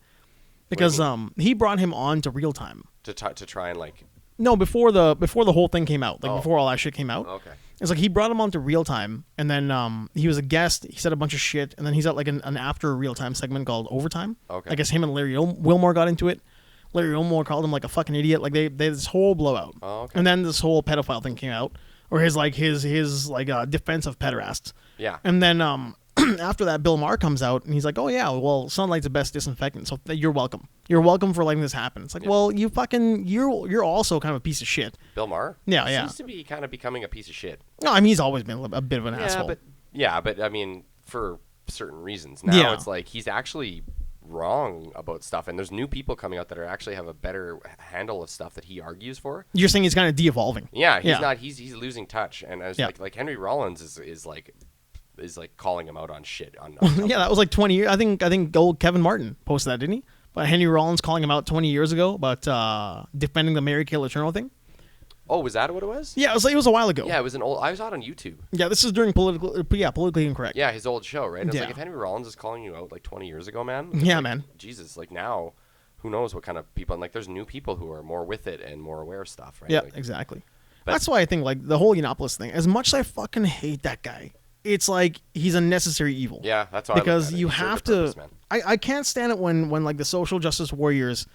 Because he brought him on to Real Time to try and like. No, before the whole thing came out, before all that shit came out. Okay. It's like he brought him on to Real Time, and then he was a guest. He said a bunch of shit, and then he's at like an after Real Time segment called Overtime. Okay. I guess him and Larry Wilmore got into it. Larry Wilmore called him like a fucking idiot. Like they had this whole blowout. Oh, okay. And then this whole pedophile thing came out, or his defense of pederasts. Yeah. And then after that, Bill Maher comes out and he's like, "Oh yeah, well, sunlight's the best disinfectant, so you're welcome. You're welcome for letting this happen." It's like, well, you're also kind of a piece of shit. Bill Maher? Yeah, he seems to be kind of becoming a piece of shit. No, I mean he's always been a bit of an asshole. But I mean for certain reasons. Now it's like he's actually wrong about stuff, and there's new people coming out that are actually have a better handle of stuff that he argues for. You're saying he's kind of de-evolving. Yeah, he's not. He's losing touch, and as like Henry Rollins is like calling him out on shit. On yeah, that was like 20 years. I think old Kevin Martin posted that, didn't he? But Henry Rollins calling him out 20 years ago about defending the Mary Kay Letourneau thing. Oh, was that what it was? Yeah, it was a while ago. Yeah, it was I was out on YouTube. Yeah, this is during politically incorrect. Yeah, his old show, right? And it's like, if Henry Rollins is calling you out like 20 years ago, man. Yeah, like, man. Jesus, like now, who knows what kind of people? And like, there's new people who are more with it and more aware of stuff, right? Yeah, like, exactly. That's why I think like the whole Yiannopoulos thing. As much as I fucking hate that guy, it's like he's a necessary evil. Yeah, that's why. Because you have to. I can't stand it when like the social justice warriors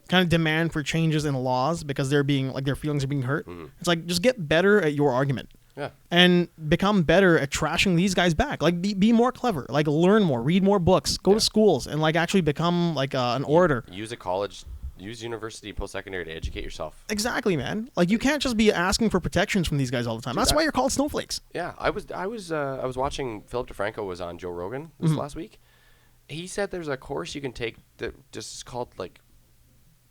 kind of demand for changes in laws because they're being like their feelings are being hurt. Mm-hmm. It's like, just get better at your argument. Yeah. And become better at trashing these guys back. Like be more clever. Like learn more, read more books, go to schools, and like actually become like an orator. Use university, post-secondary to educate yourself. Exactly, man. Like you can't just be asking for protections from these guys all the time. Dude, that's why you're called snowflakes. Yeah, I was watching Philip DeFranco was on Joe Rogan this last week. He said there's a course you can take that just is called like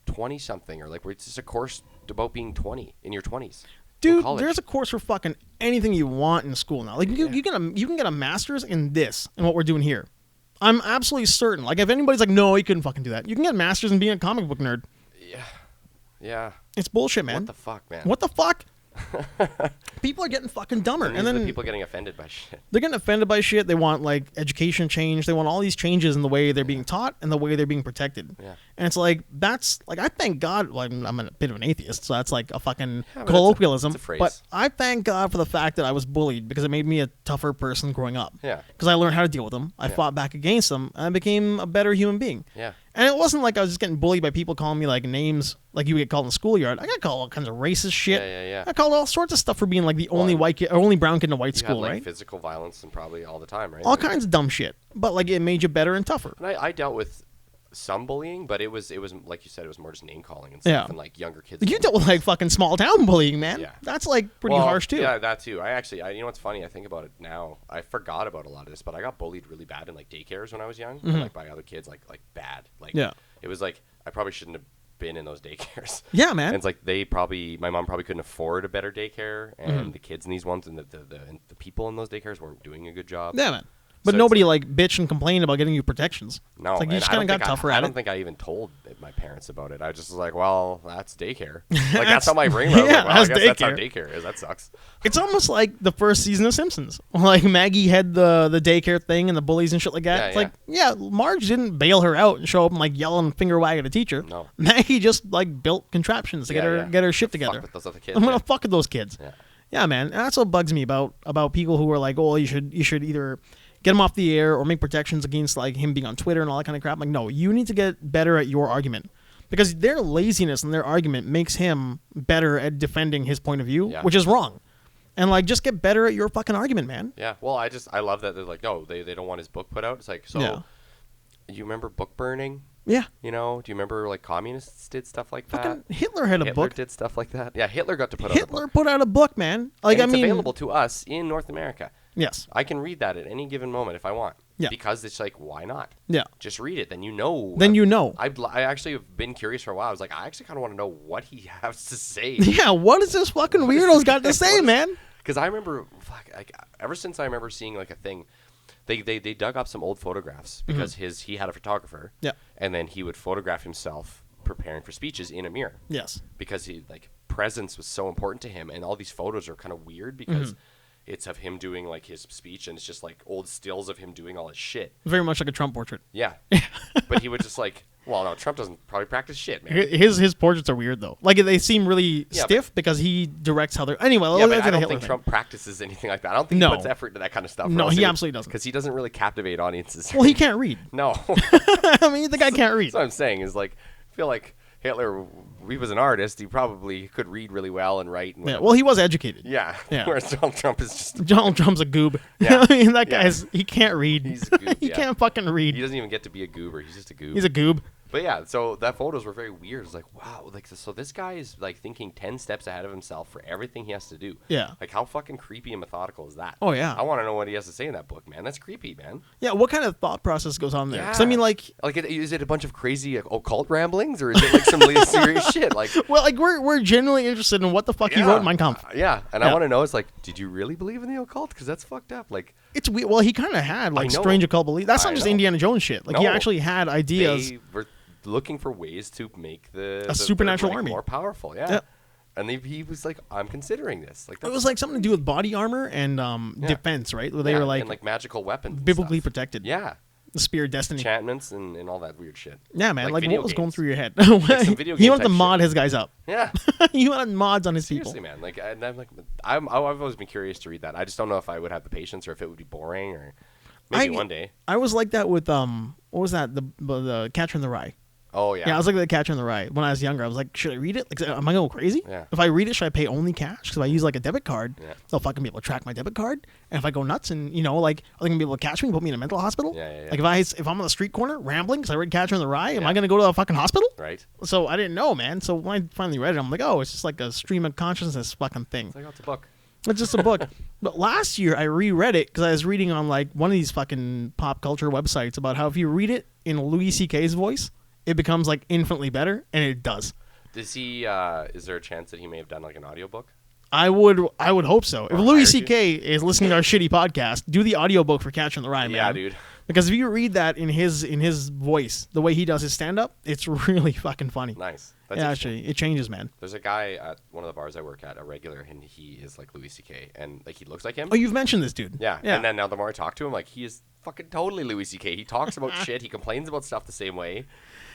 20 something, or like where it's just a course about being 20 in your 20s. Dude, there's a course for fucking anything you want in school now. Like you can get a master's in this and what we're doing here. I'm absolutely certain. Like if anybody's like, no, you couldn't fucking do that. You can get a master's in being a comic book nerd. Yeah. It's bullshit, man. What the fuck, man? What the fuck? People are getting fucking dumber, and then people getting offended by shit. They're getting offended by shit. They want like education change. They want all these changes in the way they're being taught and the way they're being protected. Yeah. And it's like that's like I thank God. Well, I'm a bit of an atheist, so that's like a fucking colloquialism. It's a phrase. But I thank God for the fact that I was bullied because it made me a tougher person growing up. Yeah. Because I learned how to deal with them. I fought back against them, and I became a better human being. Yeah. And it wasn't like I was just getting bullied by people calling me like names like you get called in the schoolyard. I got called all kinds of racist shit. Yeah. I called all sorts of stuff for being like the only white kid, or only brown kid in a white school, had, like, right? Physical violence and probably all the time, right? All kinds of dumb shit. But like it made you better and tougher. And I dealt with some bullying, but it was like you said, it was more just name calling and stuff, and like younger kids. You dealt with like fucking small town bullying, man. Yeah. That's like pretty harsh too. Yeah, that too. You know what's funny? I think about it now. I forgot about a lot of this, but I got bullied really bad in like daycares when I was young, and, like by other kids, like bad. Like it was like I probably shouldn't have been in those daycares. Yeah, man. And it's like my mom probably couldn't afford a better daycare, and the kids in these ones and the people in those daycares weren't doing a good job. Yeah, man. But so nobody like bitch and complain about getting you protections. No, it's like you just kind of got tougher at it. I don't think I even told my parents about it. I just was like, well, that's daycare. Like that's how my brain was. Yeah, like, well, I guess that's how daycare. Daycare is. That sucks. It's almost like the first season of Simpsons. Like Maggie had the daycare thing and the bullies and shit like that. It's like, Marge didn't bail her out and show up and like yell and finger wag at a teacher. No. Maggie just like built contraptions to get her shit together. Fuck with those other kids. I'm gonna fuck with those kids. Yeah, man. And that's what bugs me about people who are like, oh, you should either get him off the air or make protections against like him being on Twitter and all that kind of crap. Like, no, you need to get better at your argument because their laziness and their argument makes him better at defending his point of view, which is wrong. And like, just get better at your fucking argument, man. Yeah. Well, I love that they're like, no, they don't want his book put out. It's like, so you remember book burning? Yeah. You know, do you remember like communists did stuff like fucking that? Hitler had a book. Hitler did stuff like that. Yeah, Hitler got to put out a book. Hitler put out a book, man. Like, and it's available to us in North America. Yes. I can read that at any given moment if I want. Yeah. Because it's like, why not? Yeah. Just read it. Then you know. I actually have been curious for a while. I was like, I actually kind of want to know what he has to say. Yeah, what is this fucking weirdo's got to say, man? Because I remember, ever since I remember seeing like a thing, they dug up some old photographs because he had a photographer. Yeah. And then he would photograph himself preparing for speeches in a mirror. Yes. Because presence was so important to him, and all these photos are kind of weird because it's of him doing like his speech, and it's just like old stills of him doing all his shit. Very much like a Trump portrait. Yeah. But he would just like, well, no, Trump doesn't probably practice shit, man. His portraits are weird though. Like they seem really stiff because he directs how they're. Anyway, yeah, but I don't think Trump practices anything like that. I don't think he puts effort into that kind of stuff. No, he absolutely doesn't. Because he doesn't really captivate audiences. Well, he can't read. No. I mean, the guy can't read. That's what I'm saying is like, I feel like Hitler, he was an artist. He probably could read really well and write. And well, he was educated. Yeah. Whereas Donald Trump is just... Donald Trump's a goob. Yeah. I mean, that guy's... He can't read. He's a goob, he can't fucking read. He doesn't even get to be a goober. He's just a goob. He's a goob. But yeah, so that photos were very weird. It's like, wow, like so this guy is like thinking 10 steps ahead of himself for everything he has to do. Yeah. Like how fucking creepy and methodical is that? Oh yeah. I want to know what he has to say in that book, man. That's creepy, man. Yeah, what kind of thought process goes on there? Yeah. 'Cause I mean, like is it a bunch of crazy occult ramblings, or is it like some really serious shit? Like, well, like we're genuinely interested in what the fuck he wrote in Mein Kampf. And I want to know, it's like, did you really believe in the occult? Because that's fucked up. Like, it's weird. Well, he kind of had like strange occult beliefs. That's not just Indiana Jones shit. Like he actually had ideas. They were looking for ways to make the supernatural army more powerful. Yeah. And he was like, I'm considering this. Like, it was like something to do with body armor and defense, right? Where they were like, and like magical weapons, biblically protected. Yeah. The spear of destiny, enchantments, and all that weird shit. Yeah, man. Like what was going through your head? Like some video he wanted to mod his guys up. Yeah. He wanted mods on his Seriously, people. Man. Like, and I'm like, I've always been curious to read that. I just don't know if I would have the patience or if it would be boring or maybe one day. I was like that with what was that? The Catcher in the Rye. Oh, yeah. Yeah, I was like the Catcher in the Rye. When I was younger, I was like, should I read it? Like, am I going crazy? Yeah. If I read it, should I pay only cash? Because if I use like a debit card, they'll fucking be able to track my debit card. And if I go nuts and, like, are they going to be able to catch me and put me in a mental hospital? Yeah. Like, if I'm on the street corner rambling because I read Catcher in the Rye, am I going to go to a fucking hospital? Right. So I didn't know, man. So when I finally read it, I'm like, oh, it's just like a stream of consciousness fucking thing. It's like, oh, it's a book. It's just a book. But last year I reread it because I was reading on like one of these fucking pop culture websites about how if you read it in Louis C.K.'s voice, it becomes like infinitely better, and it does. Does he? Is there a chance that he may have done like an audiobook? I would hope so. If Louis C.K. is listening to our shitty podcast, do the audiobook for Catcher in the Rye, man. Yeah, dude. Because if you read that in his voice, the way he does his stand-up, it's really fucking funny. Nice. That's actually, it changes, man. There's a guy at one of the bars I work at, a regular, and he is like Louis C.K. and like he looks like him. Oh, you've mentioned this dude. Yeah. And then now the more I talk to him, like he is fucking totally Louis C.K. He talks about shit. He complains about stuff the same way.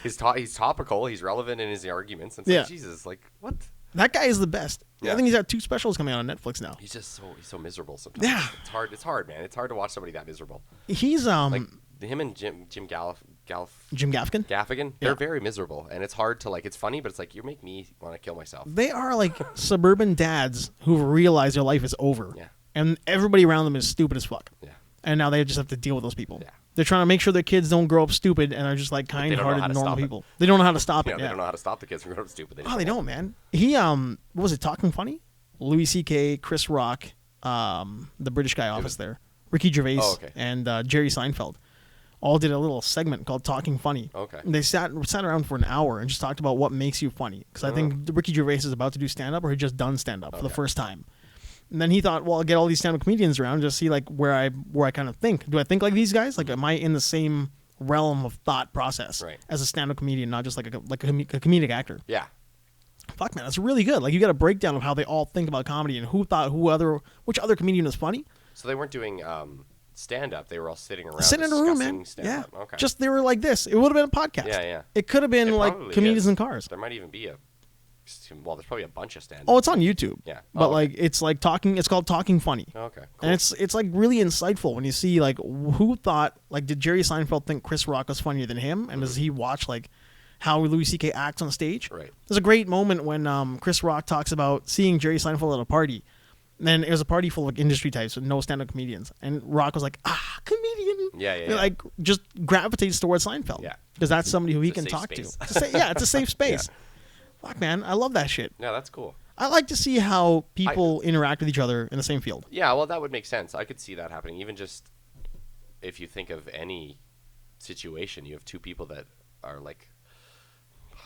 He's topical. He's relevant in his arguments. And it's like, Jesus, like what? That guy is the best. Yeah. I think he's got 2 specials coming out on Netflix now. He's so miserable sometimes. Yeah. It's hard, man. It's hard to watch somebody that miserable. He's like him and Jim Gaffigan, they're very miserable, and it's hard to like. It's funny, but it's like you make me want to kill myself. They are like suburban dads who realize their life is over. Yeah. And everybody around them is stupid as fuck. Yeah. And now they just have to deal with those people. Yeah. They're trying to make sure their kids don't grow up stupid and are just like kind-hearted normal people. They don't know how to stop it. They don't know how to stop the kids from growing up stupid. They don't, man. He what was it, Talking Funny? Louis C.K., Chris Rock, the British guy office there, Ricky Gervais, and Jerry Seinfeld all did a little segment called Talking Funny. Okay. And they sat around for an hour and just talked about what makes you funny. Because I think Ricky Gervais is about to do stand-up, or he just done stand-up for the first time. And then he thought, well, I'll get all these stand-up comedians around, just see like where I kind of think. Do I think like these guys? Like, am I in the same realm of thought process as a stand-up comedian, not just like a comedic actor? Yeah. Fuck, man, that's really good. Like, you got a breakdown of how they all think about comedy and which other comedian is funny. So they weren't doing stand-up. They were all sitting around sitting in a room, man. Stand-up. Yeah. Okay. Just they were like this. It would have been a podcast. Yeah, yeah. It could have been like comedians in cars. There might even be there's probably a bunch of stand-up. Oh, it's on YouTube. Yeah. But like it's like talking. It's called Talking Funny. Okay. Cool. And it's like really insightful when you see like who thought, like, did Jerry Seinfeld think Chris Rock was funnier than him, and does he watch like how Louis C.K. acts on stage? Right. There's a great moment when Chris Rock talks about seeing Jerry Seinfeld at a party. And then it was a party full of industry types with no stand-up comedians, and Rock was like, comedian. Yeah. Like just gravitates towards Seinfeld. Yeah. Because that's somebody who he can talk to. It's a safe space. Yeah. Fuck, man, I love that shit. Yeah, that's cool. I like to see how people interact with each other in the same field. Yeah, well, that would make sense. I could see that happening. Even just if you think of any situation, you have 2 people that are like,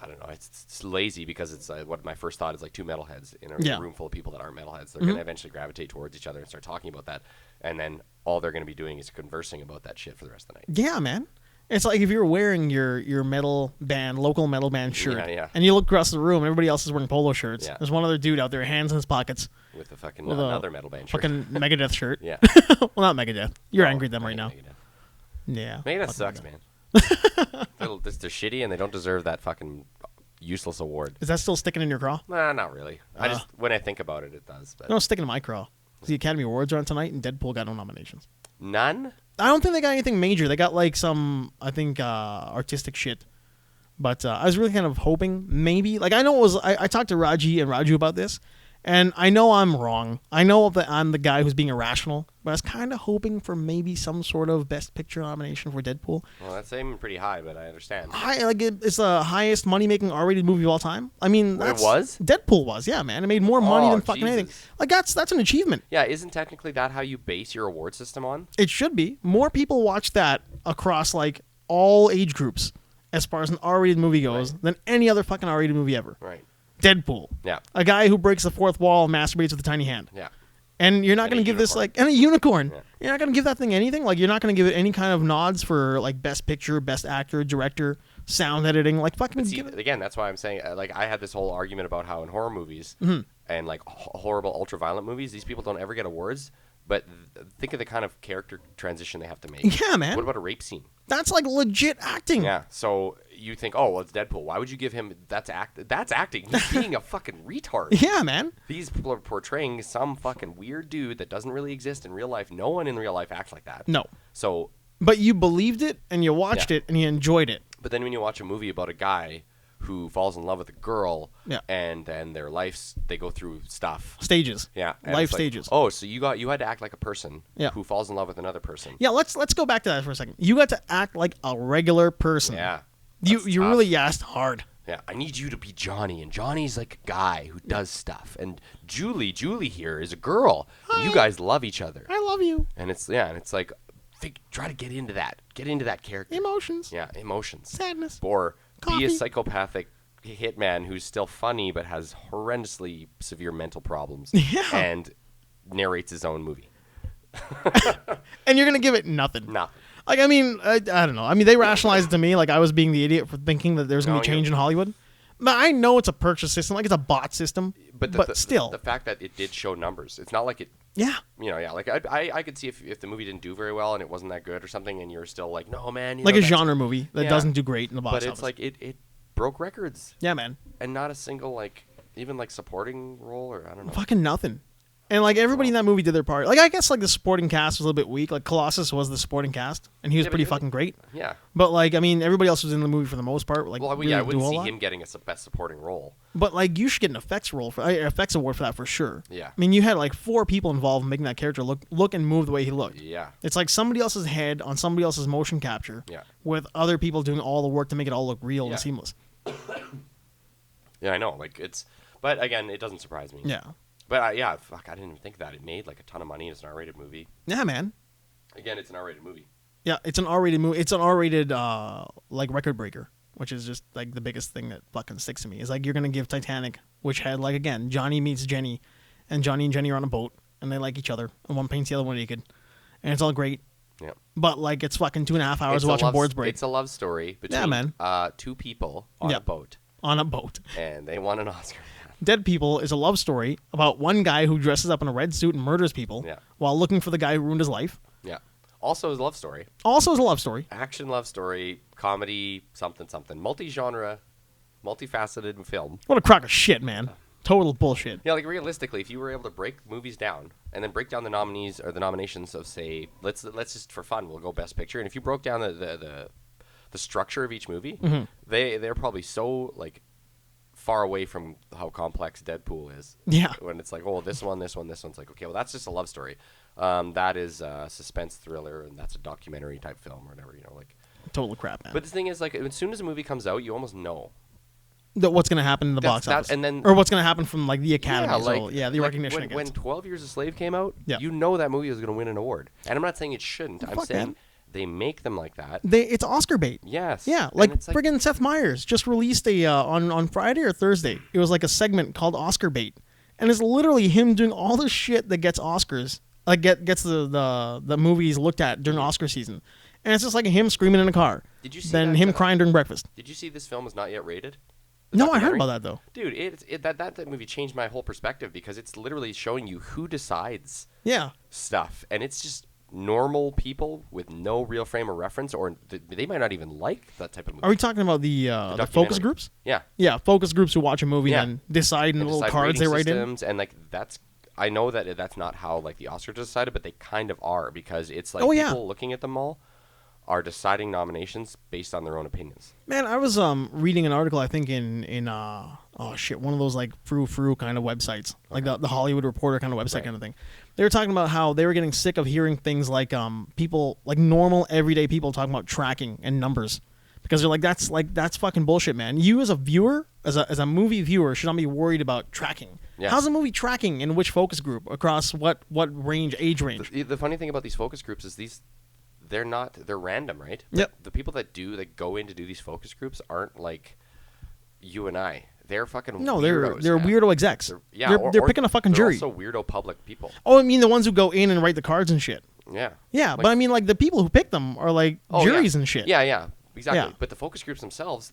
I don't know, it's lazy because it's what my first thought is like 2 metalheads in a room full of people that aren't metalheads. They're going to eventually gravitate towards each other and start talking about that. And then all they're going to be doing is conversing about that shit for the rest of the night. Yeah, man. It's like if you're wearing your local metal band shirt, and you look across the room, everybody else is wearing polo shirts. Yeah. There's one other dude out there, hands in his pockets, with a fucking another metal band shirt, fucking Megadeth shirt. Yeah. Well, not Megadeth. You're angry at them right now. Megadeth. Yeah. Megadeth sucks, man. They're shitty and they don't deserve that fucking useless award. Is that still sticking in your craw? Nah, not really. When I think about it, it does. But. No, it's sticking in my craw. The Academy Awards are on tonight, and Deadpool got no nominations. None? I don't think they got anything major. They got like some, I think, artistic shit. But I was really kind of hoping maybe. Like, I know it was. I talked to Raji and Raju about this, and I know I'm wrong. I know that I'm the guy who's being irrational, but I was kind of hoping for maybe some sort of Best Picture nomination for Deadpool. Well, that's aiming pretty high, but I understand. It's the highest money-making R-rated movie of all time. I mean, it was? Deadpool was, yeah, man. It made more money than fucking anything. Like, that's an achievement. Yeah, isn't technically that how you base your award system on? It should be. More people watch that across, like, all age groups as far as an R-rated movie goes than any other fucking R-rated movie ever. Right. Deadpool. Yeah. A guy who breaks the fourth wall and masturbates with a tiny hand. Yeah. And you're not going to give this, like, and a unicorn. Yeah. You're not going to give that thing anything. Like, you're not going to give it any kind of nods for, like, Best Picture, Best Actor, Director, Sound Editing. Like, fucking see, again, that's why I'm saying, like, I had this whole argument about how in horror movies and, like, horrible, ultra-violent movies, these people don't ever get awards. But think of the kind of character transition they have to make. Yeah, man. What about a rape scene? That's like legit acting. Yeah. So you think, oh, well, it's Deadpool. Why would you give him that's acting? He's being a fucking retard. Yeah, man. These people are portraying some fucking weird dude that doesn't really exist in real life. No one in real life acts like that. No. So. But you believed it and you watched it and you enjoyed it. But then when you watch a movie about a guy who falls in love with a girl, and then their lives, they go through stuff. Stages. Yeah. Life stages. Oh, so you had to act like a person who falls in love with another person. Yeah, let's go back to that for a second. You got to act like a regular person. Yeah. You really asked hard. Yeah, I need you to be Johnny, and Johnny's like a guy who does stuff, and Julie here is a girl. And you guys love each other. I love you. And it's like, try to get into that character. Emotions. Yeah, emotions. Sadness. Or Coffee. be a psychopathic hitman who's still funny but has horrendously severe mental problems. Yeah. And narrates his own movie. And you're gonna give it nothing. Nothing. Like, I mean, I don't know. I mean, they rationalized it to me like I was being the idiot for thinking that there's going to be change in Hollywood. But I know it's a purchase system, like it's a bot system. But still. The fact that it did show numbers. It's not like it... Yeah. Like I could see if the movie didn't do very well and it wasn't that good or something and you're still like, no, man. Like a genre movie that doesn't do great in the box office. But it's like, it broke records. Yeah, man. And not a single, like, even like supporting role or I don't know. Fucking nothing. And, like, everybody in that movie did their part. Like, I guess, like, the supporting cast was a little bit weak. Like, Colossus was the supporting cast, and he was pretty fucking great. Yeah. But, like, I mean, everybody else was in the movie for the most part. Like, well, I wouldn't see him getting a best supporting role. But, like, you should get an effects award for that for sure. Yeah. I mean, you had, like, 4 people involved in making that character look and move the way he looked. Yeah. It's like somebody else's head on somebody else's motion capture. Yeah. With other people doing all the work to make it all look real and seamless. Yeah, I know. Like, but, again, it doesn't surprise me. Yeah. But, I didn't even think that. It made, like, a ton of money. It's an R-rated movie. Yeah, man. Again, it's an R-rated movie. Yeah, it's an R-rated movie. It's an R-rated, like, record breaker, which is just, like, the biggest thing that fucking sticks to me. Is, like, you're going to give Titanic, which had, like, again, Johnny meets Jenny, and Johnny and Jenny are on a boat, and they like each other, and one paints the other one naked, and it's all great. Yeah. But, like, it's fucking 2.5 hours watching boards break. It's a love story between 2 people on a boat. On a boat. And they won an Oscar. Dead People is a love story about one guy who dresses up in a red suit and murders people while looking for the guy who ruined his life. Yeah. Also is a love story. Also is a love story. Action love story, comedy, something. Multi-genre, multifaceted film. What a crock of shit, man. Total bullshit. Yeah, like realistically, if you were able to break movies down and then break down the nominees or the nominations of, say, let's just for fun, we'll go Best Picture. And if you broke down the structure of each movie, they're probably so, like, far away from how complex Deadpool is. Yeah. When it's like, oh, this one's like, okay, well, that's just a love story. That is a suspense thriller, and that's a documentary type film or whatever, like. Total crap, man. But the thing is, like, as soon as a movie comes out, you almost know what's going to happen in the box office. And then, or what's going to happen from, like, the Academy. The recognition when 12 Years a Slave came out, you know that movie was going to win an award. And I'm not saying it shouldn't. I'm saying... Man. They make them like that. It's Oscar bait. Yes. Yeah, like friggin' Seth Meyers just released a on Friday or Thursday. It was like a segment called Oscar bait, and it's literally him doing all the shit that gets Oscars, like gets the movies looked at during Oscar season, and it's just like him screaming in a car. Did you see? Then him crying during breakfast. Did you see this film is not yet rated? No, I heard about that though. Dude, that movie changed my whole perspective because it's literally showing you who decides. Stuff, and it's just normal people with no real frame of reference, or they might not even like that type of movie. Are we talking about the focus groups? Yeah, focus groups who watch a movie and decide in the little cards they write in. And like I know that that's not how like the Oscars decided, but they kind of are because it's like people looking at them all are deciding nominations based on their own opinions. Man, I was reading an article I think in one of those like frou kind of websites, like the Hollywood Reporter kind of website kind of thing. They were talking about how they were getting sick of hearing things like people, like normal everyday people talking about tracking and numbers, because they're like that's fucking bullshit, man. You as a viewer, as a movie viewer, should not be worried about tracking. Yeah. How's a movie tracking in which focus group across what age range? The funny thing about these focus groups is they're random, right? Yep. The people that go in to do these focus groups aren't like you and I. They're fucking weirdos. They're weirdo execs. They're picking a fucking jury. They're also weirdo public people. Oh, I mean the ones who go in and write the cards and shit. Yeah. Yeah, like, but I mean like the people who pick them are like juries and shit. Yeah, exactly. Yeah. But the focus groups themselves,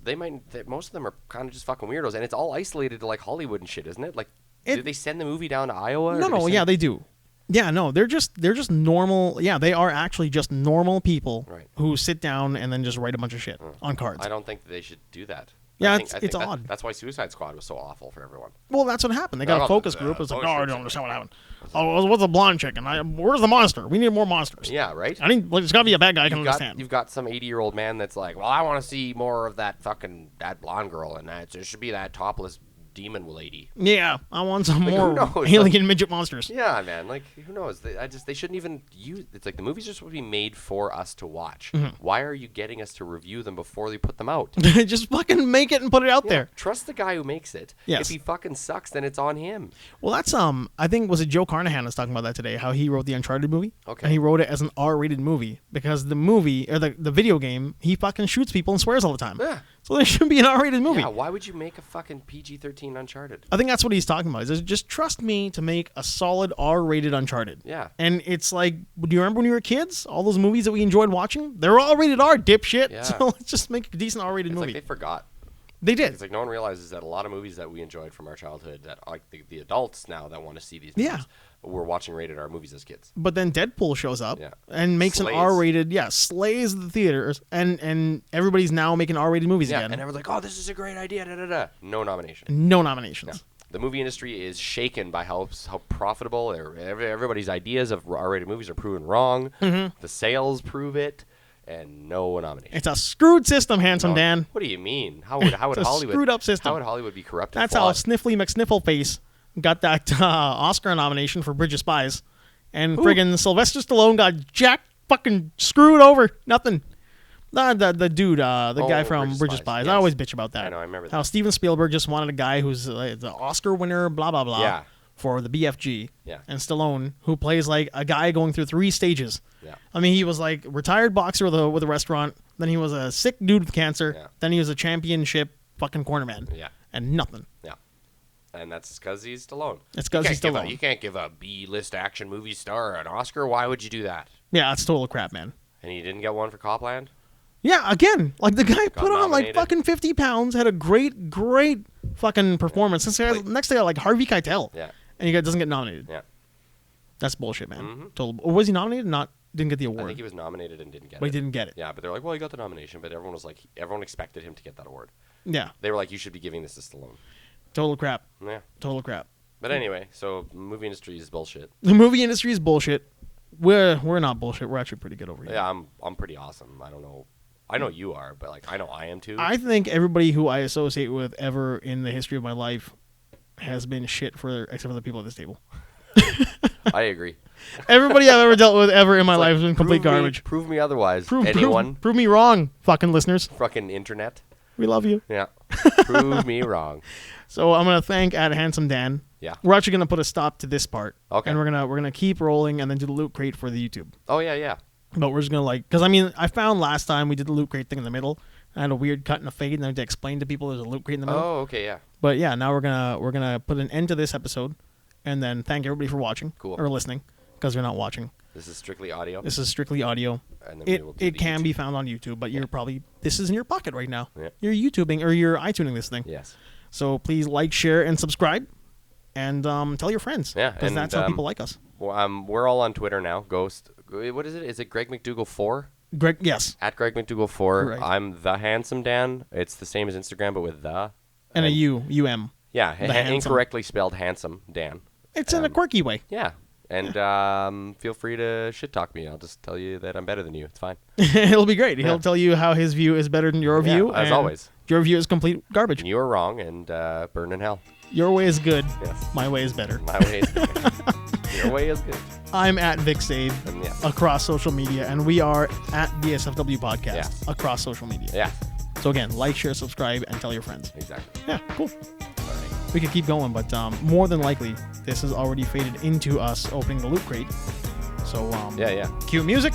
most of them are kind of just fucking weirdos, and it's all isolated to like Hollywood and shit, isn't it? Like, do they send the movie down to Iowa? No, they do. Yeah, no, they're just normal. Yeah, they are actually just normal people who sit down and then just write a bunch of shit on cards. I don't think they should do that. Yeah, it's odd. That's why Suicide Squad was so awful for everyone. Well, that's what happened. They got a focus group. It's like, I don't understand what happened. Oh, what's a blonde chicken? Where's the monster? We need more monsters. Yeah, right? There's got to be a bad guy I can understand. You've got some 80-year-old man that's like, well, I want to see more of that blonde girl, and there should be that topless demon lady. Yeah, I want some Like, more who knows? alien midget monsters. Yeah, man. Like, who knows? They shouldn't even use. It's like the movies are supposed to be made for us to watch. Why are you getting us to review them before they put them out? Just fucking make it and put it out there. Trust the guy who makes it. Yes. If he fucking sucks, then it's on him. Well, that's I think was it Joe Carnahan was talking about that today, how he wrote the Uncharted movie. Okay. And he wrote it as an R-rated movie because the movie or the video game, he fucking shoots people and swears all the time. Yeah. So there should be an R-rated movie. Yeah. Why would you make a fucking PG-13 Uncharted? I think that's what he's talking about. Is just trust me to make a solid R-rated Uncharted. Yeah. And it's like, do you remember when we were kids? All those movies that we enjoyed watching? They're all rated R, dipshit. Yeah. So let's just make a decent R-rated movie. Like they forgot. They did. It's like no one realizes that a lot of movies that we enjoyed from our childhood, that like the adults now that want to see these movies, were watching rated R movies as kids. But then Deadpool shows up and makes an R-rated, slays the theaters, and everybody's now making R-rated movies again. And everyone's like, oh, this is a great idea. Da, da, da. No nomination. No nominations. No. The movie industry is shaken by how profitable everybody's ideas of R-rated movies are proven wrong. The sales prove it. And no nomination. It's a screwed system, Handsome Dan. What do you mean? How would Hollywood? Screwed up system. How would Hollywood be corrupted? That's how Sniffly McSniffleface got that Oscar nomination for Bridge of Spies, and friggin' Sylvester Stallone got fucking screwed over. Nothing. The dude, the guy from Bridge of Spies. Yes. I always bitch about that. I know. I remember that. How Steven Spielberg just wanted a guy who's the Oscar winner, blah blah blah. Yeah. For the BFG, Yeah. And Stallone, who plays like a guy going through 3 stages. Yeah. I mean, he was like retired boxer with a restaurant. Then he was a sick dude with cancer. Yeah. Then he was a championship fucking cornerman. Yeah. And nothing. Yeah. And that's because he's Stallone. It's because he's Stallone. You can't give a B-list action movie star an Oscar. Why would you do that? Yeah, it's total crap, man. And he didn't get one for Copland? Yeah, again, like the guy put on like nominated. fucking 50 pounds, had a great fucking performance. Next guy like Harvey Keitel. Yeah. And he doesn't get nominated. Yeah. That's bullshit, man. Total. Or was he nominated? Didn't get the award. I think he was nominated and didn't get it. But he didn't get it. Yeah, but they're like, well, he got the nomination, but everyone expected him to get that award. Yeah. They were like, you should be giving this to Stallone. Total crap. Yeah. Total crap. But anyway, so movie industry is bullshit. The movie industry is bullshit. We're not bullshit. We're actually pretty good over here. Yeah, I'm pretty awesome. I don't know. I know you are, but like I know I am too. I think everybody who I associate with ever in the history of my life has been shit except for the people at this table. I agree. Everybody I've ever dealt with ever in my life has been complete garbage. Prove me otherwise. Anyone? Prove me wrong, fucking listeners. Fucking internet. We love you. Yeah. Prove me wrong. So I'm gonna thank Handsome Dan. Yeah. We're actually gonna put a stop to this part. Okay. And we're gonna keep rolling and then do the loot crate for the YouTube. Oh yeah. But we're just gonna because I mean I found last time we did the loot crate thing in the middle. I had a weird cut and a fade, and I had to explain to people there's a loot crate in the middle. Oh, okay, yeah. But yeah, now we're gonna put an end to this episode, and then thank everybody for watching or listening, because you're not watching. This is strictly audio. This is strictly audio. And then it can be found on YouTube, but you're probably this is in your pocket right now. Yeah. You're YouTubing or you're iTuning this thing. Yes. So please like, share, and subscribe, and tell your friends. Yeah, because that's how people like us. Well, we're all on Twitter now. Ghost. What is it? Is it Greg McDougall 4? Greg, yes. At Greg McDougall 4. Right. I'm the Handsome Dan. It's the same as Instagram, but with the. And a U-M. Yeah, Handsome. incorrectly spelled Handsome Dan. It's in a quirky way. Yeah. And feel free to shit talk me. I'll just tell you that I'm better than you. It's fine. It'll be great. Yeah. He'll tell you how his view is better than your view. As always. Your view is complete garbage. And you are wrong and burn in hell. Your way is good. Yes. My way is better. My way is good. Your way is good. I'm at VicSave across social media, and we are at BSFW Podcast across social media. Yeah. So again, like, share, subscribe, and tell your friends. Exactly. Yeah, cool. All right. We could keep going, but more than likely, this has already faded into us opening the loot crate. So yeah. Cue music,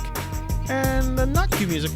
and not cue music.